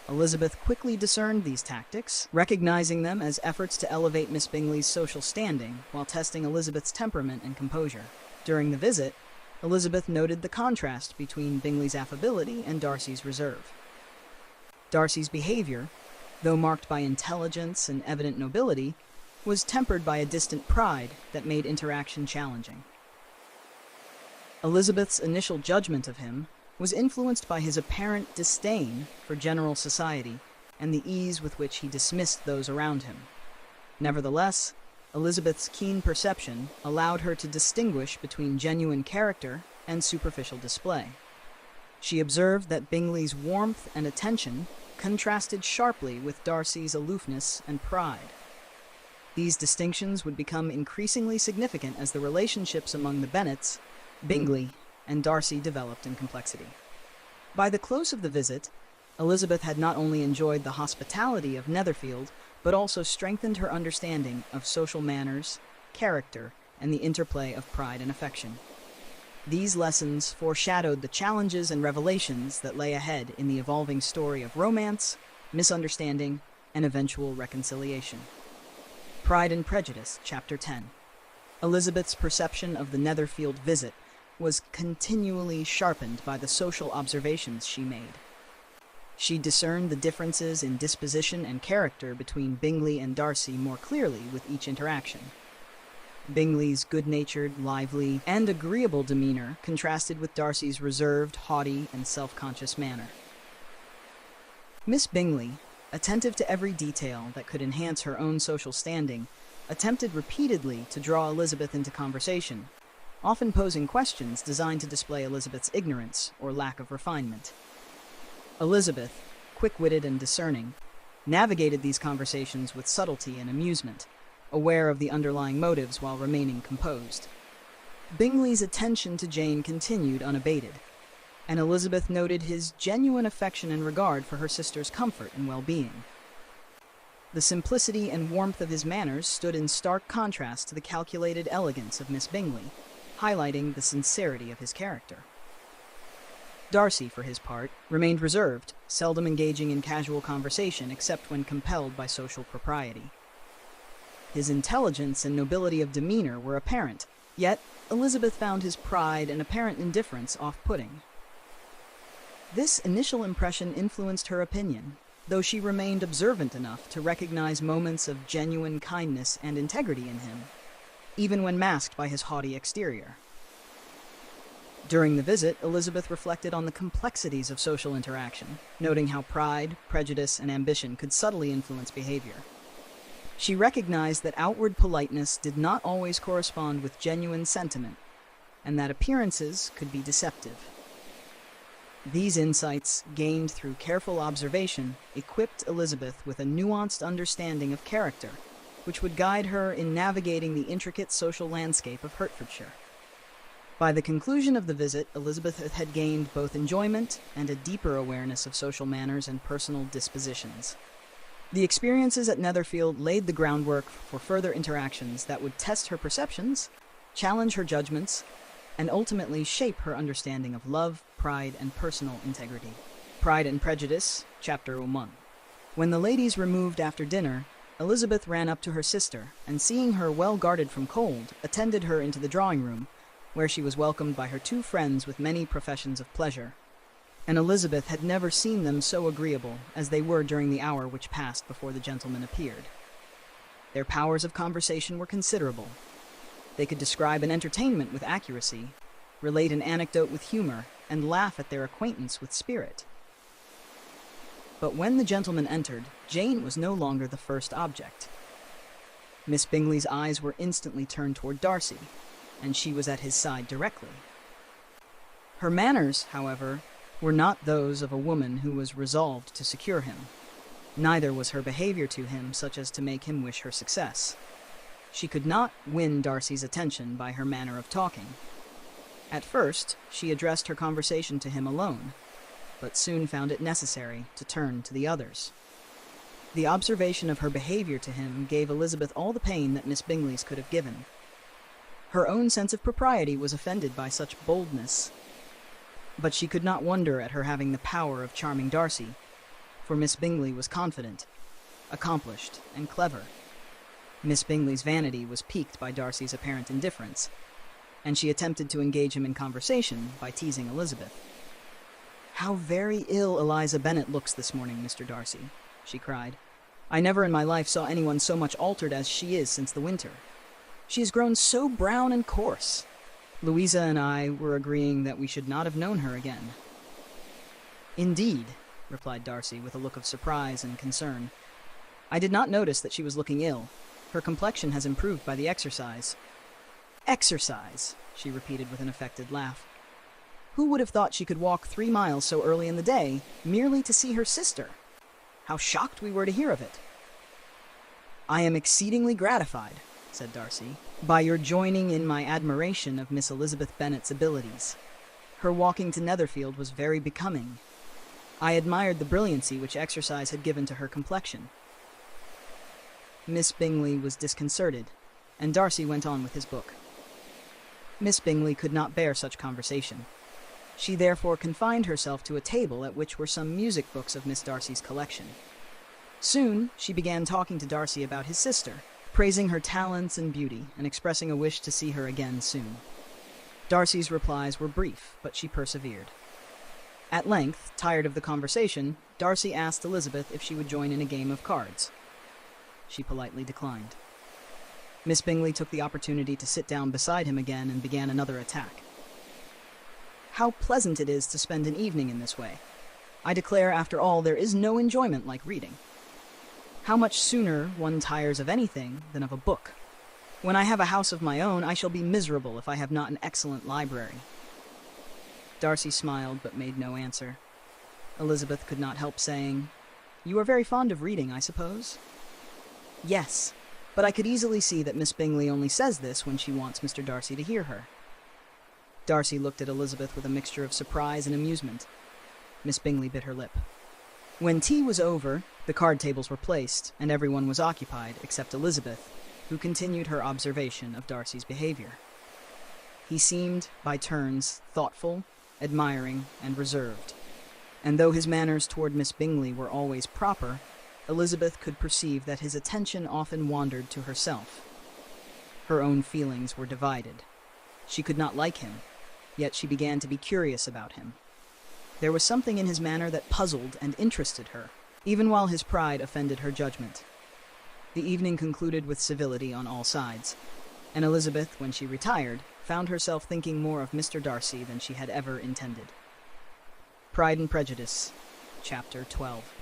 Elizabeth quickly discerned these tactics, recognizing them as efforts to elevate Miss Bingley's social standing while testing Elizabeth's temperament and composure. During the visit, Elizabeth noted the contrast between Bingley's affability and Darcy's reserve. Darcy's behavior, though marked by intelligence and evident nobility, was tempered by a distant pride that made interaction challenging. Elizabeth's initial judgment of him was influenced by his apparent disdain for general society and the ease with which he dismissed those around him. Nevertheless, Elizabeth's keen perception allowed her to distinguish between genuine character and superficial display. She observed that Bingley's warmth and attention contrasted sharply with Darcy's aloofness and pride. These distinctions would become increasingly significant as the relationships among the Bennets, Bingley, and Darcy developed in complexity. By the close of the visit, Elizabeth had not only enjoyed the hospitality of Netherfield, but also strengthened her understanding of social manners, character, and the interplay of pride and affection. These lessons foreshadowed the challenges and revelations that lay ahead in the evolving story of romance, misunderstanding, and eventual reconciliation. Pride and Prejudice, Chapter 10. Elizabeth's perception of the Netherfield visit was continually sharpened by the social observations she made. She discerned the differences in disposition and character between Bingley and Darcy more clearly with each interaction. Bingley's good-natured, lively, and agreeable demeanor contrasted with Darcy's reserved, haughty, and self-conscious manner. Miss Bingley, attentive to every detail that could enhance her own social standing, attempted repeatedly to draw Elizabeth into conversation, often posing questions designed to display Elizabeth's ignorance or lack of refinement. Elizabeth, quick-witted and discerning, navigated these conversations with subtlety and amusement, aware of the underlying motives while remaining composed. Bingley's attention to Jane continued unabated, and Elizabeth noted his genuine affection and regard for her sister's comfort and well-being. The simplicity and warmth of his manners stood in stark contrast to the calculated elegance of Miss Bingley, highlighting the sincerity of his character. Darcy, for his part, remained reserved, seldom engaging in casual conversation except when compelled by social propriety. His intelligence and nobility of demeanor were apparent, yet Elizabeth found his pride and apparent indifference off-putting. This initial impression influenced her opinion, though she remained observant enough to recognize moments of genuine kindness and integrity in him, even when masked by his haughty exterior. During the visit, Elizabeth reflected on the complexities of social interaction, noting how pride, prejudice, and ambition could subtly influence behavior. She recognized that outward politeness did not always correspond with genuine sentiment, and that appearances could be deceptive. These insights, gained through careful observation, equipped Elizabeth with a nuanced understanding of character, which would guide her in navigating the intricate social landscape of Hertfordshire. By the conclusion of the visit, Elizabeth had gained both enjoyment and a deeper awareness of social manners and personal dispositions. The experiences at Netherfield laid the groundwork for further interactions that would test her perceptions, challenge her judgments, and ultimately shape her understanding of love, pride, and personal integrity. Pride and Prejudice, Chapter 1. When the ladies removed after dinner, Elizabeth ran up to her sister, and seeing her well guarded from cold, attended her into the drawing room, where she was welcomed by her two friends with many professions of pleasure. And Elizabeth had never seen them so agreeable as they were during the hour which passed before the gentlemen appeared. Their powers of conversation were considerable. They could describe an entertainment with accuracy, relate an anecdote with humor, and laugh at their acquaintance with spirit. But when the gentlemen entered, Jane was no longer the first object. Miss Bingley's eyes were instantly turned toward Darcy, and she was at his side directly. Her manners, however, were not those of a woman who was resolved to secure him. Neither was her behavior to him such as to make him wish her success. She could not win Darcy's attention by her manner of talking. At first, she addressed her conversation to him alone, but soon found it necessary to turn to the others. The observation of her behavior to him gave Elizabeth all the pain that Miss Bingley's could have given. Her own sense of propriety was offended by such boldness, but she could not wonder at her having the power of charming Darcy, for Miss Bingley was confident, accomplished, and clever. Miss Bingley's vanity was piqued by Darcy's apparent indifference, and she attempted to engage him in conversation by teasing Elizabeth. "How very ill Eliza Bennet looks this morning, Mr. Darcy," she cried. "I never in my life saw anyone so much altered as she is since the winter. She has grown so brown and coarse. Louisa and I were agreeing that we should not have known her again." "Indeed," replied Darcy with a look of surprise and concern. "I did not notice that she was looking ill. Her complexion has improved by the exercise." "Exercise," she repeated with an affected laugh. "Who would have thought she could walk 3 miles so early in the day, merely to see her sister? How shocked we were to hear of it." "I am exceedingly gratified," said Darcy, "by your joining in my admiration of Miss Elizabeth Bennet's abilities. Her walking to Netherfield was very becoming. I admired the brilliancy which exercise had given to her complexion." Miss Bingley was disconcerted, and Darcy went on with his book. Miss Bingley could not bear such conversation. She therefore confined herself to a table at which were some music books of Miss Darcy's collection. Soon she began talking to Darcy about his sister, praising her talents and beauty, and expressing a wish to see her again soon. Darcy's replies were brief, but she persevered. At length, tired of the conversation, Darcy asked Elizabeth if she would join in a game of cards. She politely declined. Miss Bingley took the opportunity to sit down beside him again and began another attack. "How pleasant it is to spend an evening in this way. I declare, after all, there is no enjoyment like reading. How much sooner one tires of anything than of a book. When I have a house of my own, I shall be miserable if I have not an excellent library." Darcy smiled but made no answer. Elizabeth could not help saying, You are very fond of reading, I suppose?" "Yes, but I could easily see that Miss Bingley only says this when she wants Mr. Darcy to hear her." Darcy looked at Elizabeth with a mixture of surprise and amusement. Miss Bingley bit her lip. When tea was over, the card tables were placed, and everyone was occupied except Elizabeth, who continued her observation of Darcy's behavior. He seemed, by turns, thoughtful, admiring, and reserved, and though his manners toward Miss Bingley were always proper, Elizabeth could perceive that his attention often wandered to herself. Her own feelings were divided. She could not like him, yet she began to be curious about him. There was something in his manner that puzzled and interested her, even while his pride offended her judgment. The evening concluded with civility on all sides, and Elizabeth, when she retired, found herself thinking more of Mr. Darcy than she had ever intended. Pride and Prejudice, Chapter 12.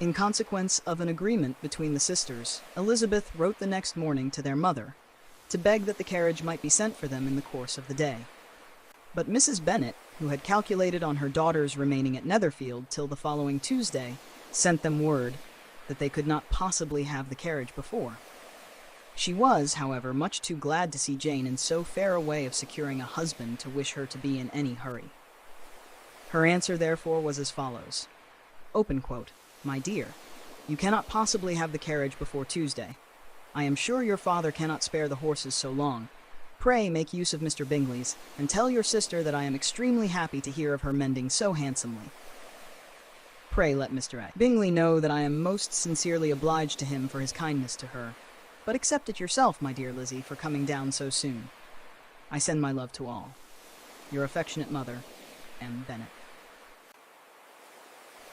In consequence of an agreement between the sisters, Elizabeth wrote the next morning to their mother, to beg that the carriage might be sent for them in the course of the day. But Mrs. Bennet, who had calculated on her daughters remaining at Netherfield till the following Tuesday, sent them word that they could not possibly have the carriage before. She was, however, much too glad to see Jane in so fair a way of securing a husband to wish her to be in any hurry. Her answer, therefore, was as follows. Open quote, "My dear, you cannot possibly have the carriage before Tuesday. I am sure your father cannot spare the horses so long. Pray make use of Mr. Bingley's, and tell your sister that I am extremely happy to hear of her mending so handsomely. Pray let Mr. Bingley know that I am most sincerely obliged to him for his kindness to her, but accept it yourself, my dear Lizzie, for coming down so soon. I send my love to all. Your affectionate mother, M. Bennet."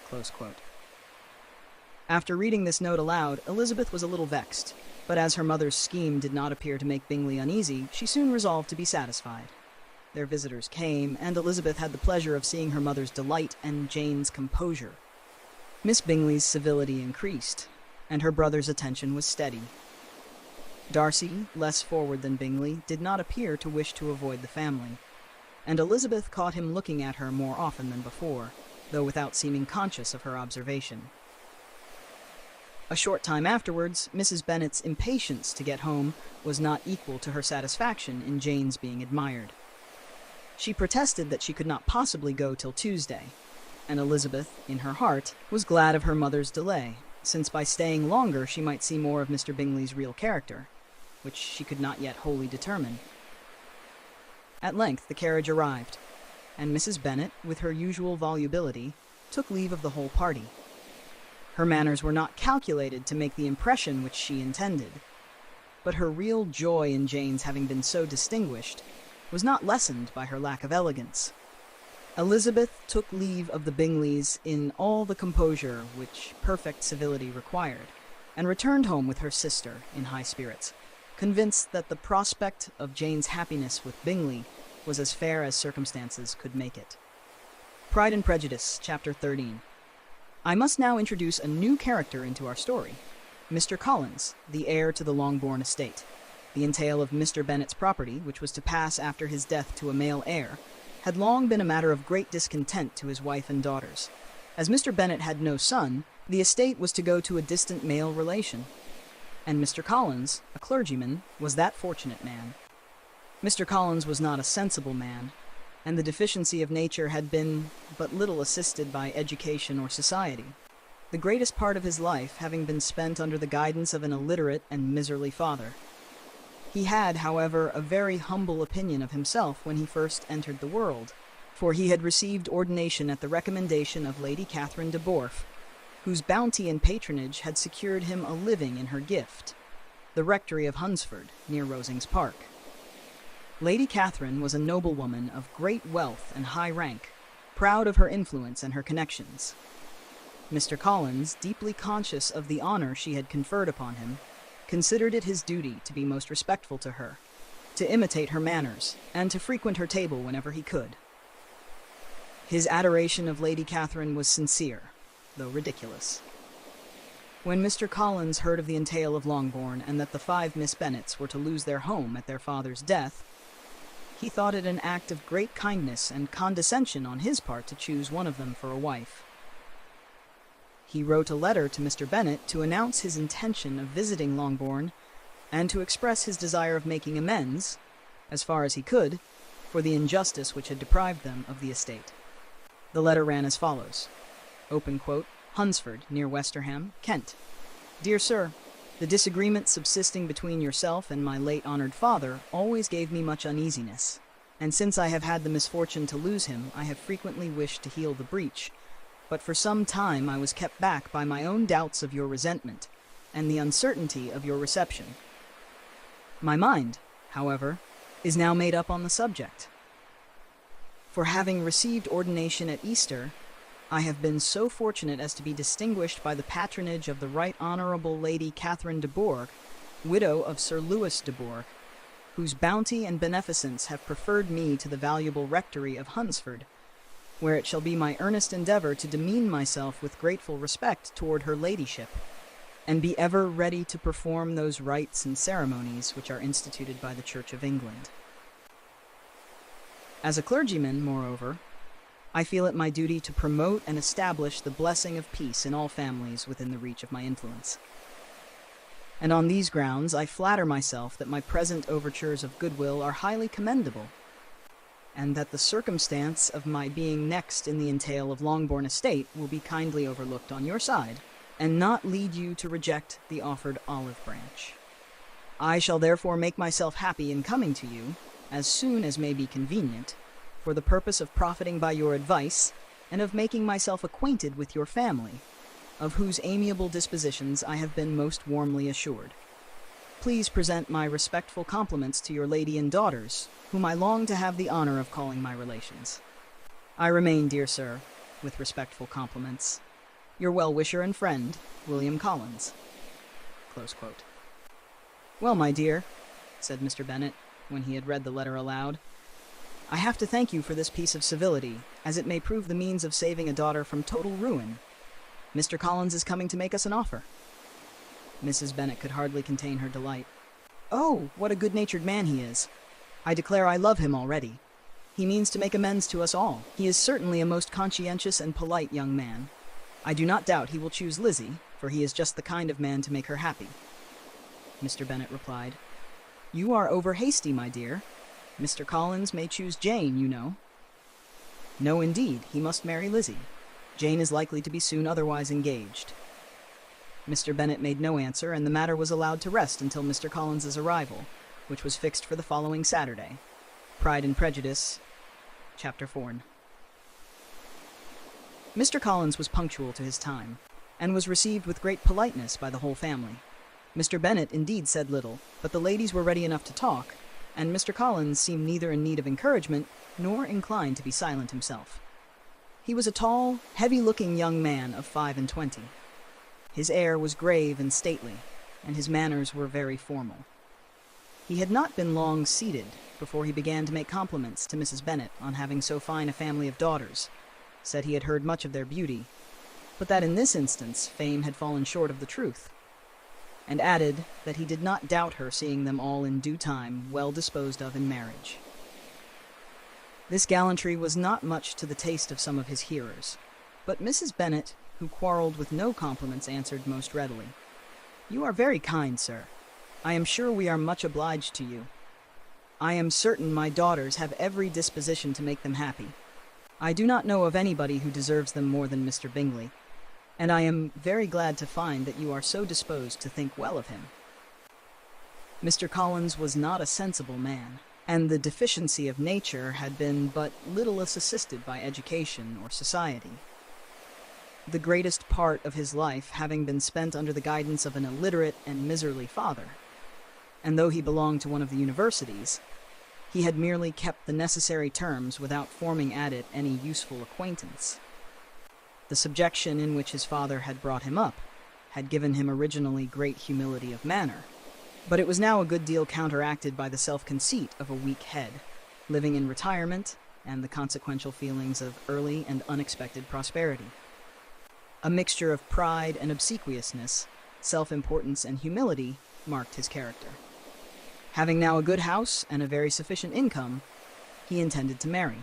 Close quote. After reading this note aloud, Elizabeth was a little vexed, but as her mother's scheme did not appear to make Bingley uneasy, she soon resolved to be satisfied. Their visitors came, and Elizabeth had the pleasure of seeing her mother's delight and Jane's composure. Miss Bingley's civility increased, and her brother's attention was steady. Darcy, less forward than Bingley, did not appear to wish to avoid the family, and Elizabeth caught him looking at her more often than before, though without seeming conscious of her observation. A short time afterwards, Mrs. Bennet's impatience to get home was not equal to her satisfaction in Jane's being admired. She protested that she could not possibly go till Tuesday, and Elizabeth, in her heart, was glad of her mother's delay, since by staying longer she might see more of Mr. Bingley's real character, which she could not yet wholly determine. At length the carriage arrived, and Mrs. Bennet, with her usual volubility, took leave of the whole party. Her manners were not calculated to make the impression which she intended, but her real joy in Jane's having been so distinguished was not lessened by her lack of elegance. Elizabeth took leave of the Bingleys in all the composure which perfect civility required, and returned home with her sister in high spirits, convinced that the prospect of Jane's happiness with Bingley was as fair as circumstances could make it. Pride and Prejudice, Chapter 13. I must now introduce a new character into our story, Mr. Collins, the heir to the Longbourn estate. The entail of Mr. Bennet's property, which was to pass after his death to a male heir, had long been a matter of great discontent to his wife and daughters. As Mr. Bennet had no son, the estate was to go to a distant male relation, and Mr. Collins, a clergyman, was that fortunate man. Mr. Collins was not a sensible man, and the deficiency of nature had been but little assisted by education or society, the greatest part of his life having been spent under the guidance of an illiterate and miserly father. He had, however, a very humble opinion of himself when he first entered the world, for he had received ordination at the recommendation of Lady Catherine de Bourgh, whose bounty and patronage had secured him a living in her gift, the rectory of Hunsford, near Rosings Park. Lady Catherine was a noblewoman of great wealth and high rank, proud of her influence and her connections. Mr. Collins, deeply conscious of the honor she had conferred upon him, considered it his duty to be most respectful to her, to imitate her manners, and to frequent her table whenever he could. His adoration of Lady Catherine was sincere, though ridiculous. When Mr. Collins heard of the entail of Longbourn and that the 5 Miss Bennets were to lose their home at their father's death, he thought it an act of great kindness and condescension on his part to choose one of them for a wife. he wrote a letter to Mr. Bennet to announce his intention of visiting Longbourn and to express his desire of making amends, as far as he could, for the injustice which had deprived them of the estate. The letter ran as follows, open quote, Hunsford, near Westerham, Kent. Dear Sir, the disagreement subsisting between yourself and my late honored father always gave me much uneasiness, and since I have had the misfortune to lose him, I have frequently wished to heal the breach, but for some time I was kept back by my own doubts of your resentment and the uncertainty of your reception. My mind, however, is now made up on the subject. For having received ordination at Easter, I have been so fortunate as to be distinguished by the patronage of the Right Honourable Lady Catherine de Bourgh, widow of Sir Louis de Bourgh, whose bounty and beneficence have preferred me to the valuable rectory of Hunsford, where it shall be my earnest endeavour to demean myself with grateful respect toward her ladyship, and be ever ready to perform those rites and ceremonies which are instituted by the Church of England. As a clergyman, moreover, I feel it my duty to promote and establish the blessing of peace in all families within the reach of my influence. And on these grounds I flatter myself that my present overtures of goodwill are highly commendable, and that the circumstance of my being next in the entail of Longbourn estate will be kindly overlooked on your side, and not lead you to reject the offered olive branch. I shall therefore make myself happy in coming to you, as soon as may be convenient, for the purpose of profiting by your advice, and of making myself acquainted with your family, of whose amiable dispositions I have been most warmly assured. Please present my respectful compliments to your lady and daughters, whom I long to have the honor of calling my relations. I remain, dear sir, with respectful compliments, your well-wisher and friend, William Collins. Close quote. Well, my dear, said Mr. Bennet, when he had read the letter aloud, I have to thank you for this piece of civility, as it may prove the means of saving a daughter from total ruin. Mr. Collins is coming to make us an offer. Mrs. Bennet could hardly contain her delight. Oh, what a good-natured man he is! I declare I love him already. He means to make amends to us all. He is certainly a most conscientious and polite young man. I do not doubt he will choose Lizzie, for he is just the kind of man to make her happy. Mr. Bennet replied, You are over-hasty, my dear. Mr. Collins may choose Jane, you know. No, indeed, he must marry Lizzie. Jane is likely to be soon otherwise engaged. Mr. Bennet made no answer, and the matter was allowed to rest until Mr. Collins's arrival, which was fixed for the following Saturday. Pride and Prejudice, Chapter 4. Mr. Collins was punctual to his time, and was received with great politeness by the whole family. Mr. Bennet indeed said little, but the ladies were ready enough to talk, and Mr. Collins seemed neither in need of encouragement nor inclined to be silent himself. He was a tall, heavy-looking young man of 25. His air was grave and stately, and his manners were very formal. He had not been long seated before he began to make compliments to Mrs. Bennet on having so fine a family of daughters, said he had heard much of their beauty, but that in this instance fame had fallen short of the truth, and added that he did not doubt her seeing them all in due time well disposed of in marriage. This gallantry was not much to the taste of some of his hearers, but Mrs. Bennet, who quarrelled with no compliments, answered most readily, You are very kind, sir. I am sure we are much obliged to you. I am certain my daughters have every disposition to make them happy. I do not know of anybody who deserves them more than Mr. Bingley, and I am very glad to find that you are so disposed to think well of him. Mr. Collins was not a sensible man, and the deficiency of nature had been but little assisted by education or society. The greatest part of his life having been spent under the guidance of an illiterate and miserly father, and though he belonged to one of the universities, he had merely kept the necessary terms without forming at it any useful acquaintance. The subjection in which his father had brought him up had given him originally great humility of manner, but it was now a good deal counteracted by the self-conceit of a weak head, living in retirement, and the consequential feelings of early and unexpected prosperity. A mixture of pride and obsequiousness, self-importance and humility marked his character. Having now a good house and a very sufficient income, he intended to marry.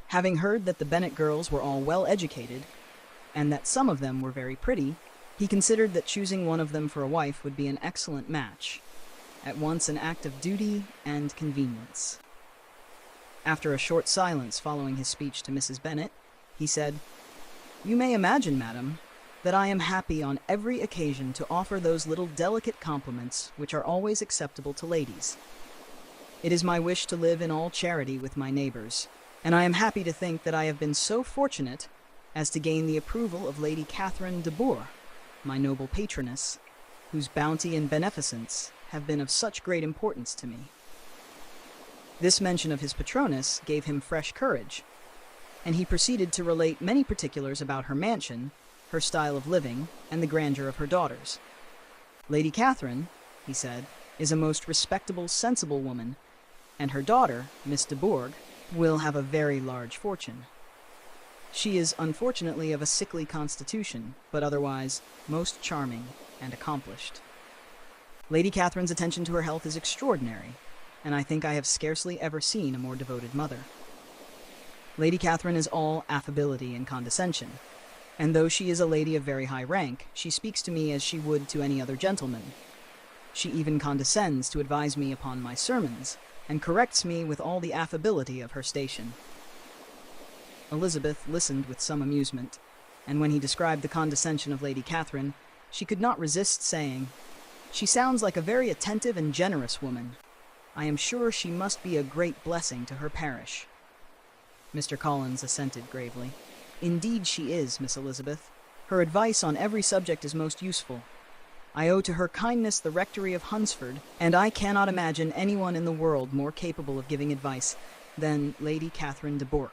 Having heard that the Bennet girls were all well educated, and that some of them were very pretty, he considered that choosing one of them for a wife would be an excellent match, at once an act of duty and convenience. After a short silence following his speech to Mrs. Bennet, he said, "You may imagine, madam, that I am happy on every occasion to offer those little delicate compliments which are always acceptable to ladies. It is my wish to live in all charity with my neighbors, and I am happy to think that I have been so fortunate as to gain the approval of Lady Catherine de Bourgh, my noble patroness, whose bounty and beneficence have been of such great importance to me." This mention of his patroness gave him fresh courage, and he proceeded to relate many particulars about her mansion, her style of living, and the grandeur of her daughters. "Lady Catherine," he said, "is a most respectable, sensible woman, and her daughter, Miss de Bourgh, will have a very large fortune. She is unfortunately of a sickly constitution, but otherwise most charming and accomplished. Lady Catherine's attention to her health is extraordinary, and I think I have scarcely ever seen a more devoted mother. Lady Catherine is all affability and condescension, and though she is a lady of very high rank, she speaks to me as she would to any other gentleman. She even condescends to advise me upon my sermons, and corrects me with all the affability of her station." Elizabeth listened with some amusement, and when he described the condescension of Lady Catherine, she could not resist saying, "She sounds like a very attentive and generous woman. I am sure she must be a great blessing to her parish." Mr. Collins assented gravely. "Indeed she is, Miss Elizabeth. Her advice on every subject is most useful. I owe to her kindness the rectory of Hunsford, and I cannot imagine anyone in the world more capable of giving advice than Lady Catherine de Bourgh.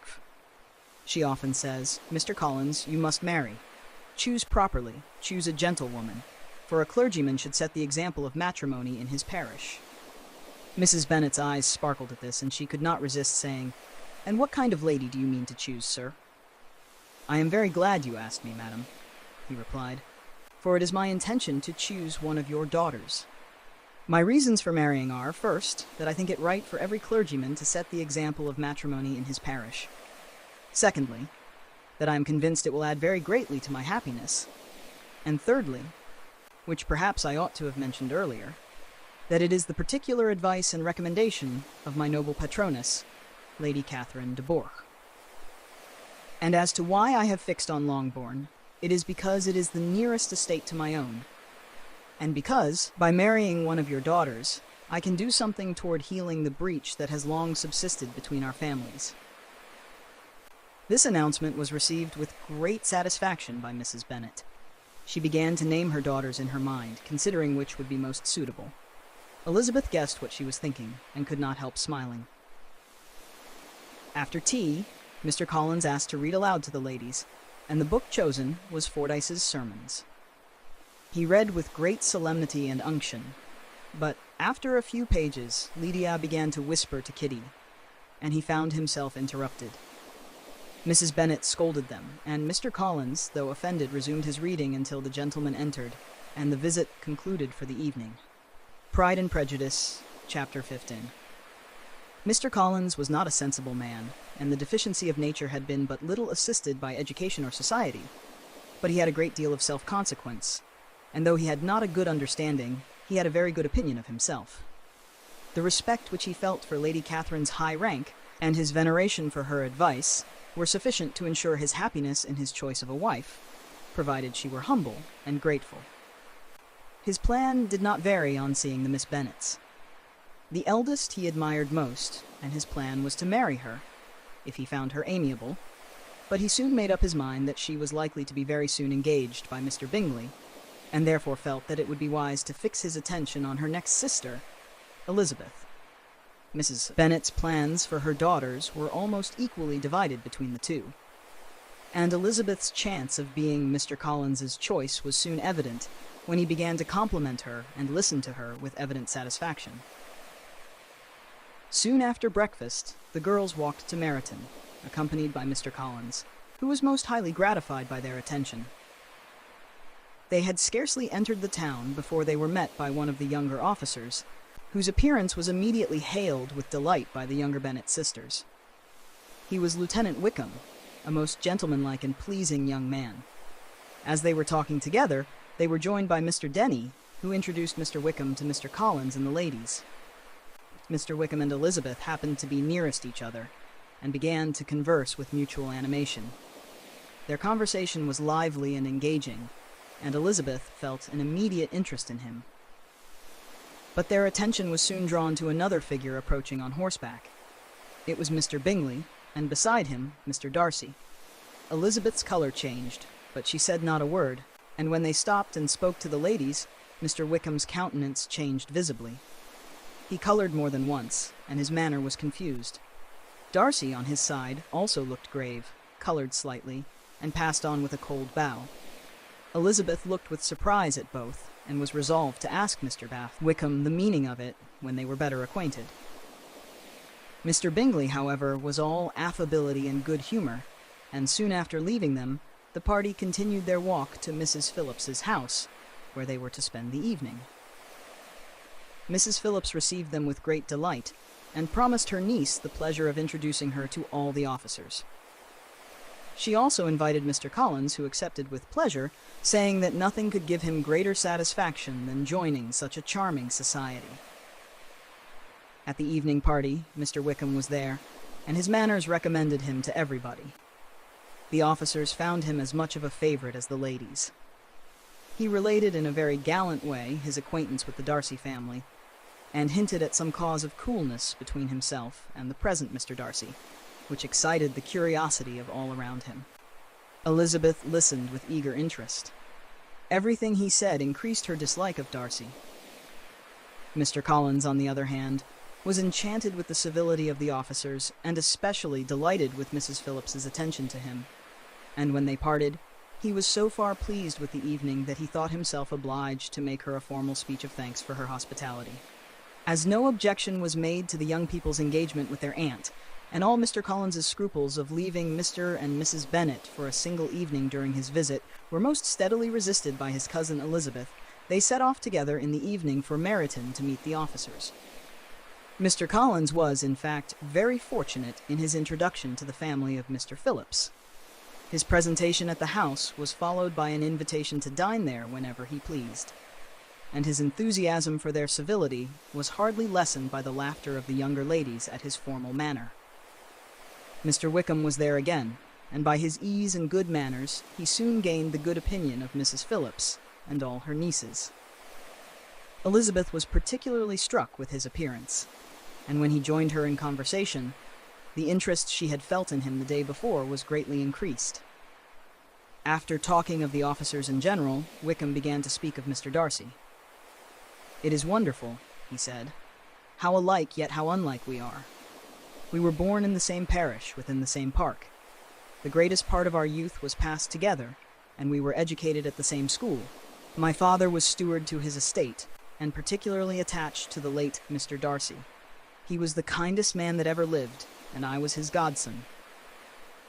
She often says, 'Mr. Collins, you must marry. Choose properly, choose a gentlewoman, for a clergyman should set the example of matrimony in his parish.'" Mrs. Bennet's eyes sparkled at this, and she could not resist saying, "And what kind of lady do you mean to choose, sir?" "I am very glad you asked me, madam," he replied, "for it is my intention to choose one of your daughters. My reasons for marrying are, first, that I think it right for every clergyman to set the example of matrimony in his parish. Secondly, that I am convinced it will add very greatly to my happiness. And thirdly, which perhaps I ought to have mentioned earlier, that it is the particular advice and recommendation of my noble patroness, Lady Catherine de Bourgh. And as to why I have fixed on Longbourn, it is because it is the nearest estate to my own, and because, by marrying one of your daughters, I can do something toward healing the breach that has long subsisted between our families." This announcement was received with great satisfaction by Mrs. Bennet. She began to name her daughters in her mind, considering which would be most suitable. Elizabeth guessed what she was thinking, and could not help smiling. After tea, Mr. Collins asked to read aloud to the ladies, and the book chosen was Fordyce's Sermons. He read with great solemnity and unction, but after a few pages, Lydia began to whisper to Kitty, and he found himself interrupted. Mrs. Bennet scolded them, and Mr. Collins, though offended, resumed his reading until the gentlemen entered, and the visit concluded for the evening. Pride and Prejudice, Chapter 15. Mr. Collins was not a sensible man, and the deficiency of nature had been but little assisted by education or society, but he had a great deal of self-consequence, and though he had not a good understanding, he had a very good opinion of himself. The respect which he felt for Lady Catherine's high rank, and his veneration for her advice, were sufficient to ensure his happiness in his choice of a wife, provided she were humble and grateful. His plan did not vary on seeing the Miss Bennets. The eldest he admired most, and his plan was to marry her, if he found her amiable, but he soon made up his mind that she was likely to be very soon engaged by Mr. Bingley, and therefore felt that it would be wise to fix his attention on her next sister, Elizabeth. Mrs. Bennet's plans for her daughters were almost equally divided between the two, and Elizabeth's chance of being Mr. Collins's choice was soon evident when he began to compliment her and listen to her with evident satisfaction. Soon after breakfast, the girls walked to Meryton, accompanied by Mr. Collins, who was most highly gratified by their attention. They had scarcely entered the town before they were met by one of the younger officers, whose appearance was immediately hailed with delight by the younger Bennet sisters. He was Lieutenant Wickham, a most gentlemanlike and pleasing young man, As they were talking together, they were joined by Mr. Denny, who introduced Mr. Wickham to Mr. Collins and the ladies. Mr. Wickham and Elizabeth happened to be nearest each other, and began to converse with mutual animation. Their conversation was lively and engaging, and Elizabeth felt an immediate interest in him. But their attention was soon drawn to another figure approaching on horseback. It was Mr. Bingley, and beside him, Mr. Darcy. Elizabeth's color changed, but she said not a word, and when they stopped and spoke to the ladies, Mr. Wickham's countenance changed visibly. He colored more than once, and his manner was confused. Darcy, on his side, also looked grave, colored slightly, and passed on with a cold bow. Elizabeth looked with surprise at both, and was resolved to ask Mr. Wickham the meaning of it when they were better acquainted. Mr. Bingley, however, was all affability and good humor, and soon after leaving them, the party continued their walk to Mrs. Phillips's house, where they were to spend the evening. Mrs. Phillips received them with great delight, and promised her niece the pleasure of introducing her to all the officers. She also invited Mr. Collins, who accepted with pleasure, saying that nothing could give him greater satisfaction than joining such a charming society. At the evening party, Mr. Wickham was there, and his manners recommended him to everybody. The officers found him as much of a favorite as the ladies. He related in a very gallant way his acquaintance with the Darcy family, and hinted at some cause of coolness between himself and the present Mr. Darcy, which excited the curiosity of all around him. Elizabeth listened with eager interest. Everything he said increased her dislike of Darcy. Mr. Collins, on the other hand, was enchanted with the civility of the officers, and especially delighted with Mrs. Phillips's attention to him. And when they parted, he was so far pleased with the evening that he thought himself obliged to make her a formal speech of thanks for her hospitality. As no objection was made to the young people's engagement with their aunt, and all Mr. Collins's scruples of leaving Mr. and Mrs. Bennet for a single evening during his visit were most steadily resisted by his cousin Elizabeth, they set off together in the evening for Meryton to meet the officers. Mr. Collins was, in fact, very fortunate in his introduction to the family of Mr. Phillips. His presentation at the house was followed by an invitation to dine there whenever he pleased, and his enthusiasm for their civility was hardly lessened by the laughter of the younger ladies at his formal manner. Mr. Wickham was there again, and by his ease and good manners he soon gained the good opinion of Mrs. Phillips and all her nieces. Elizabeth was particularly struck with his appearance, and when he joined her in conversation, the interest she had felt in him the day before was greatly increased. After talking of the officers in general, Wickham began to speak of Mr. Darcy. "It is wonderful," he said, "how alike yet how unlike we are. We were born in the same parish, within the same park. The greatest part of our youth was passed together, and we were educated at the same school. My father was steward to his estate, and particularly attached to the late Mr. Darcy. He was the kindest man that ever lived, and I was his godson.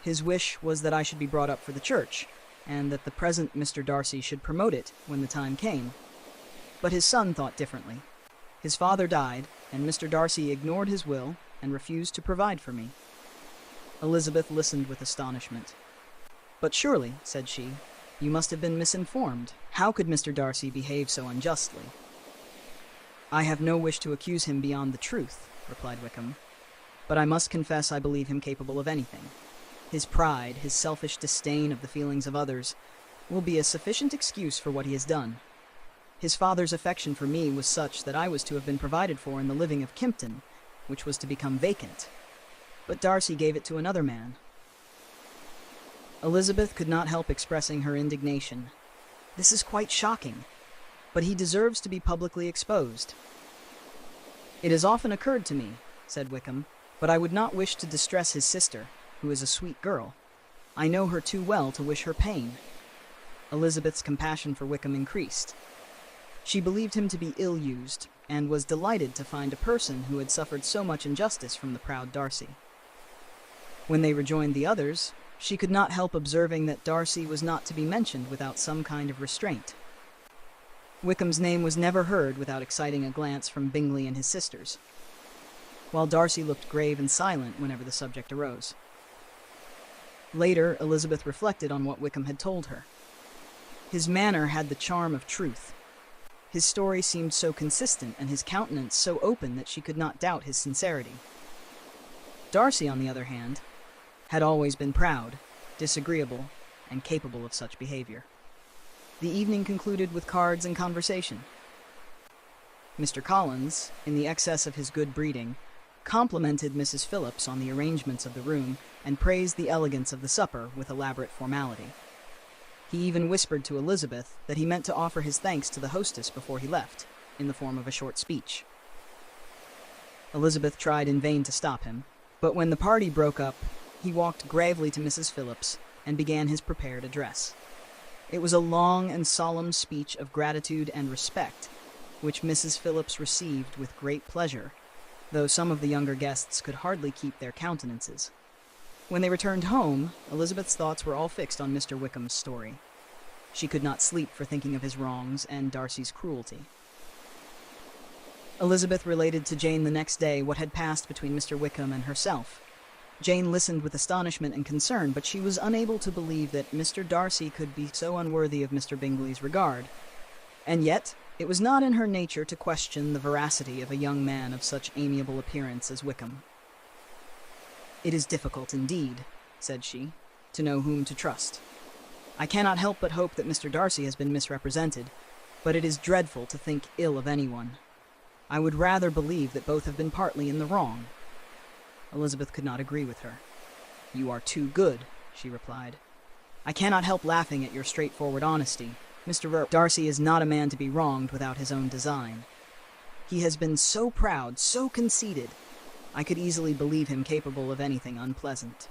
His wish was that I should be brought up for the church, and that the present Mr. Darcy should promote it when the time came. But his son thought differently. His father died, and Mr. Darcy ignored his will and refused to provide for me." Elizabeth listened with astonishment. "But surely," said she, "you must have been misinformed. How could Mr. Darcy behave so unjustly?" "I have no wish to accuse him beyond the truth," replied Wickham, "but I must confess I believe him capable of anything. His pride, his selfish disdain of the feelings of others, will be a sufficient excuse for what he has done. His father's affection for me was such that I was to have been provided for in the living of Kympton, which was to become vacant. But Darcy gave it to another man." Elizabeth could not help expressing her indignation. "This is quite shocking, but he deserves to be publicly exposed." "It has often occurred to me," said Wickham, "but I would not wish to distress his sister, who is a sweet girl. I know her too well to wish her pain." Elizabeth's compassion for Wickham increased. She believed him to be ill-used, and was delighted to find a person who had suffered so much injustice from the proud Darcy. When they rejoined the others, she could not help observing that Darcy was not to be mentioned without some kind of restraint. Wickham's name was never heard without exciting a glance from Bingley and his sisters, while Darcy looked grave and silent whenever the subject arose. Later, Elizabeth reflected on what Wickham had told her. His manner had the charm of truth. His story seemed so consistent and his countenance so open that she could not doubt his sincerity. Darcy, on the other hand, had always been proud, disagreeable, and capable of such behavior. The evening concluded with cards and conversation. Mr. Collins, in the excess of his good breeding, complimented Mrs. Phillips on the arrangements of the room and praised the elegance of the supper with elaborate formality. He even whispered to Elizabeth that he meant to offer his thanks to the hostess before he left, in the form of a short speech. Elizabeth tried in vain to stop him, but when the party broke up, he walked gravely to Mrs. Phillips and began his prepared address. It was a long and solemn speech of gratitude and respect, which Mrs. Phillips received with great pleasure, though some of the younger guests could hardly keep their countenances. When they returned home, Elizabeth's thoughts were all fixed on Mr. Wickham's story. She could not sleep for thinking of his wrongs and Darcy's cruelty. Elizabeth related to Jane the next day what had passed between Mr. Wickham and herself. Jane listened with astonishment and concern, but she was unable to believe that Mr. Darcy could be so unworthy of Mr. Bingley's regard. And yet, it was not in her nature to question the veracity of a young man of such amiable appearance as Wickham. "It is difficult indeed," said she, "to know whom to trust. I cannot help but hope that Mr. Darcy has been misrepresented, but it is dreadful to think ill of anyone. I would rather believe that both have been partly in the wrong." Elizabeth could not agree with her. "You are too good," she replied. "I cannot help laughing at your straightforward honesty. Mr. Darcy is not a man to be wronged without his own design. He has been so proud, so conceited. I could easily believe him capable of anything unpleasant."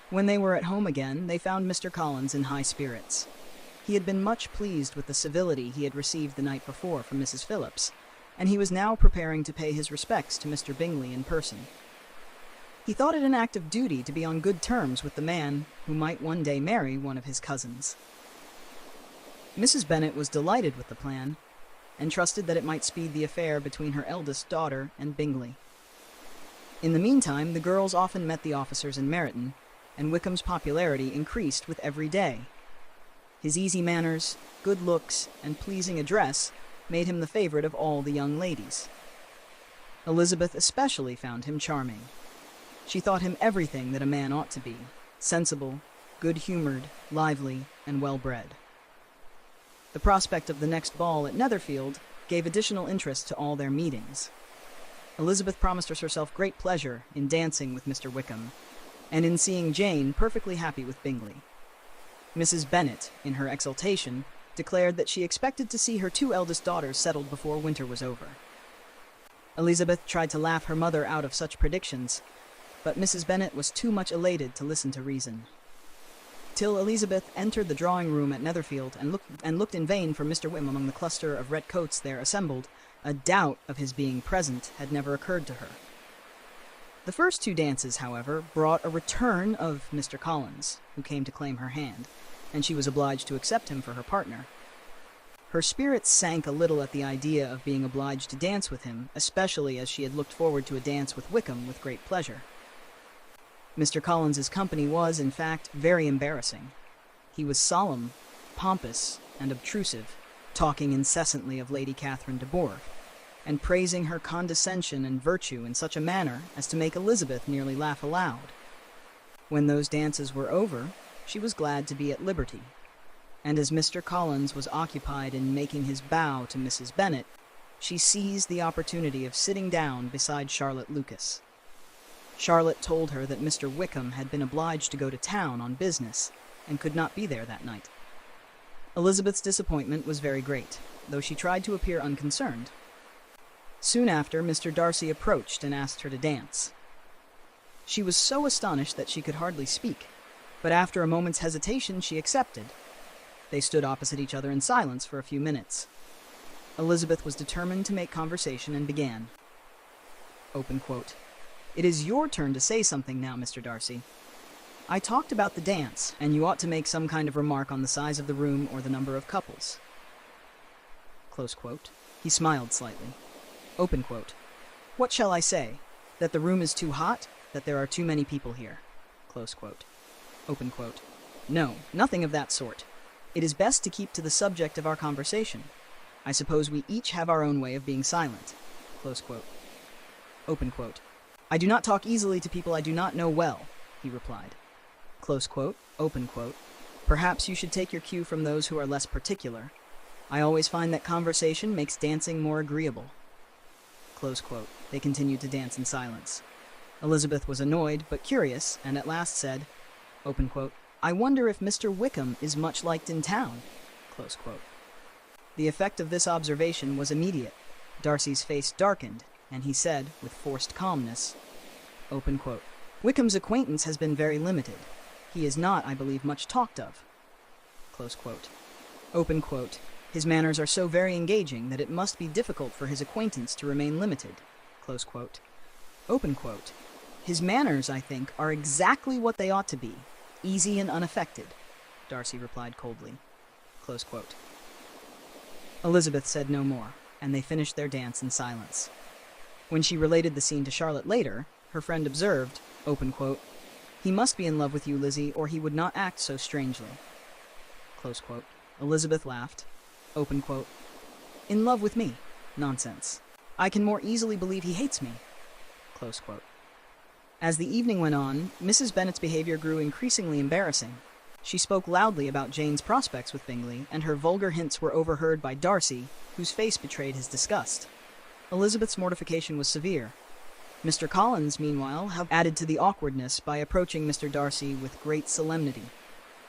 When they were at home again, they found Mr. Collins in high spirits. He had been much pleased with the civility he had received the night before from Mrs. Phillips, and he was now preparing to pay his respects to Mr. Bingley in person. He thought it an act of duty to be on good terms with the man who might one day marry one of his cousins. Mrs. Bennet was delighted with the plan, and trusted that it might speed the affair between her eldest daughter and Bingley. In the meantime, the girls often met the officers in Meryton, and Wickham's popularity increased with every day. His easy manners, good looks, and pleasing address made him the favorite of all the young ladies. Elizabeth especially found him charming. She thought him everything that a man ought to be: sensible, good-humored, lively, and well-bred. The prospect of the next ball at Netherfield gave additional interest to all their meetings. Elizabeth promised herself great pleasure in dancing with Mr. Wickham, and in seeing Jane perfectly happy with Bingley. Mrs. Bennet, in her exultation, declared that she expected to see her two eldest daughters settled before winter was over. Elizabeth tried to laugh her mother out of such predictions, but Mrs. Bennet was too much elated to listen to reason. Till Elizabeth entered the drawing-room at Netherfield and looked in vain for Mr. Wickham among the cluster of red coats there assembled, a doubt of his being present had never occurred to her. The first two dances, however, brought a return of Mr. Collins, who came to claim her hand, and she was obliged to accept him for her partner. Her spirits sank a little at the idea of being obliged to dance with him, especially as she had looked forward to a dance with Wickham with great pleasure. Mr. Collins's company was, in fact, very embarrassing. He was solemn, pompous, and obtrusive, talking incessantly of Lady Catherine de Bourgh, and praising her condescension and virtue in such a manner as to make Elizabeth nearly laugh aloud. When those dances were over, she was glad to be at liberty, and as Mr. Collins was occupied in making his bow to Mrs. Bennet, she seized the opportunity of sitting down beside Charlotte Lucas. Charlotte told her that Mr. Wickham had been obliged to go to town on business, and could not be there that night. Elizabeth's disappointment was very great, though she tried to appear unconcerned. Soon after, Mr. Darcy approached and asked her to dance. She was so astonished that she could hardly speak, but after a moment's hesitation she accepted. They stood opposite each other in silence for a few minutes. Elizabeth was determined to make conversation and began. Open quote. "It is your turn to say something now, Mr. Darcy. I talked about the dance, and you ought to make some kind of remark on the size of the room or the number of couples." Close quote. He smiled slightly. Open quote. "What shall I say? That the room is too hot? That there are too many people here?" Close quote. Open quote. No, nothing of that sort. It is best to keep to the subject of our conversation. I suppose we each have our own way of being silent. Close quote. Open quote. I do not talk easily to people I do not know well, he replied. Close quote. Open quote. Perhaps you should take your cue from those who are less particular. I always find that conversation makes dancing more agreeable. Close quote. They continued to dance in silence. Elizabeth was annoyed, but curious, and at last said, open quote, I wonder if Mr. Wickham is much liked in town. Close quote. The effect of this observation was immediate. Darcy's face darkened, and he said, with forced calmness, open quote, Wickham's acquaintance has been very limited. He is not, I believe, much talked of. Close quote. Open quote. His manners are so very engaging that it must be difficult for his acquaintance to remain limited. Close quote. Open quote. His manners, I think, are exactly what they ought to be, easy and unaffected, Darcy replied coldly. Close quote. Elizabeth said no more, and they finished their dance in silence. When she related the scene to Charlotte later, her friend observed, open quote, he must be in love with you, Lizzie, or he would not act so strangely. Close quote. Elizabeth laughed, open quote, in love with me? Nonsense. I can more easily believe he hates me. Close quote. As the evening went on, Mrs. Bennet's behavior grew increasingly embarrassing. She spoke loudly about Jane's prospects with Bingley, and her vulgar hints were overheard by Darcy, whose face betrayed his disgust. Elizabeth's mortification was severe. Mr. Collins, meanwhile, had added to the awkwardness by approaching Mr. Darcy with great solemnity,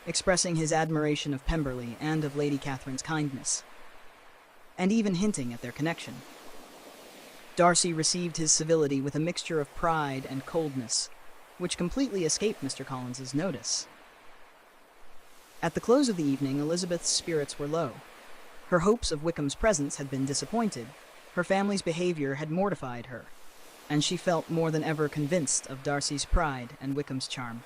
expressing his admiration of Pemberley and of Lady Catherine's kindness, and even hinting at their connection. Darcy received his civility with a mixture of pride and coldness, which completely escaped Mr. Collins's notice. At the close of the evening, Elizabeth's spirits were low. Her hopes of Wickham's presence had been disappointed, her family's behavior had mortified her, and she felt more than ever convinced of Darcy's pride and Wickham's charm.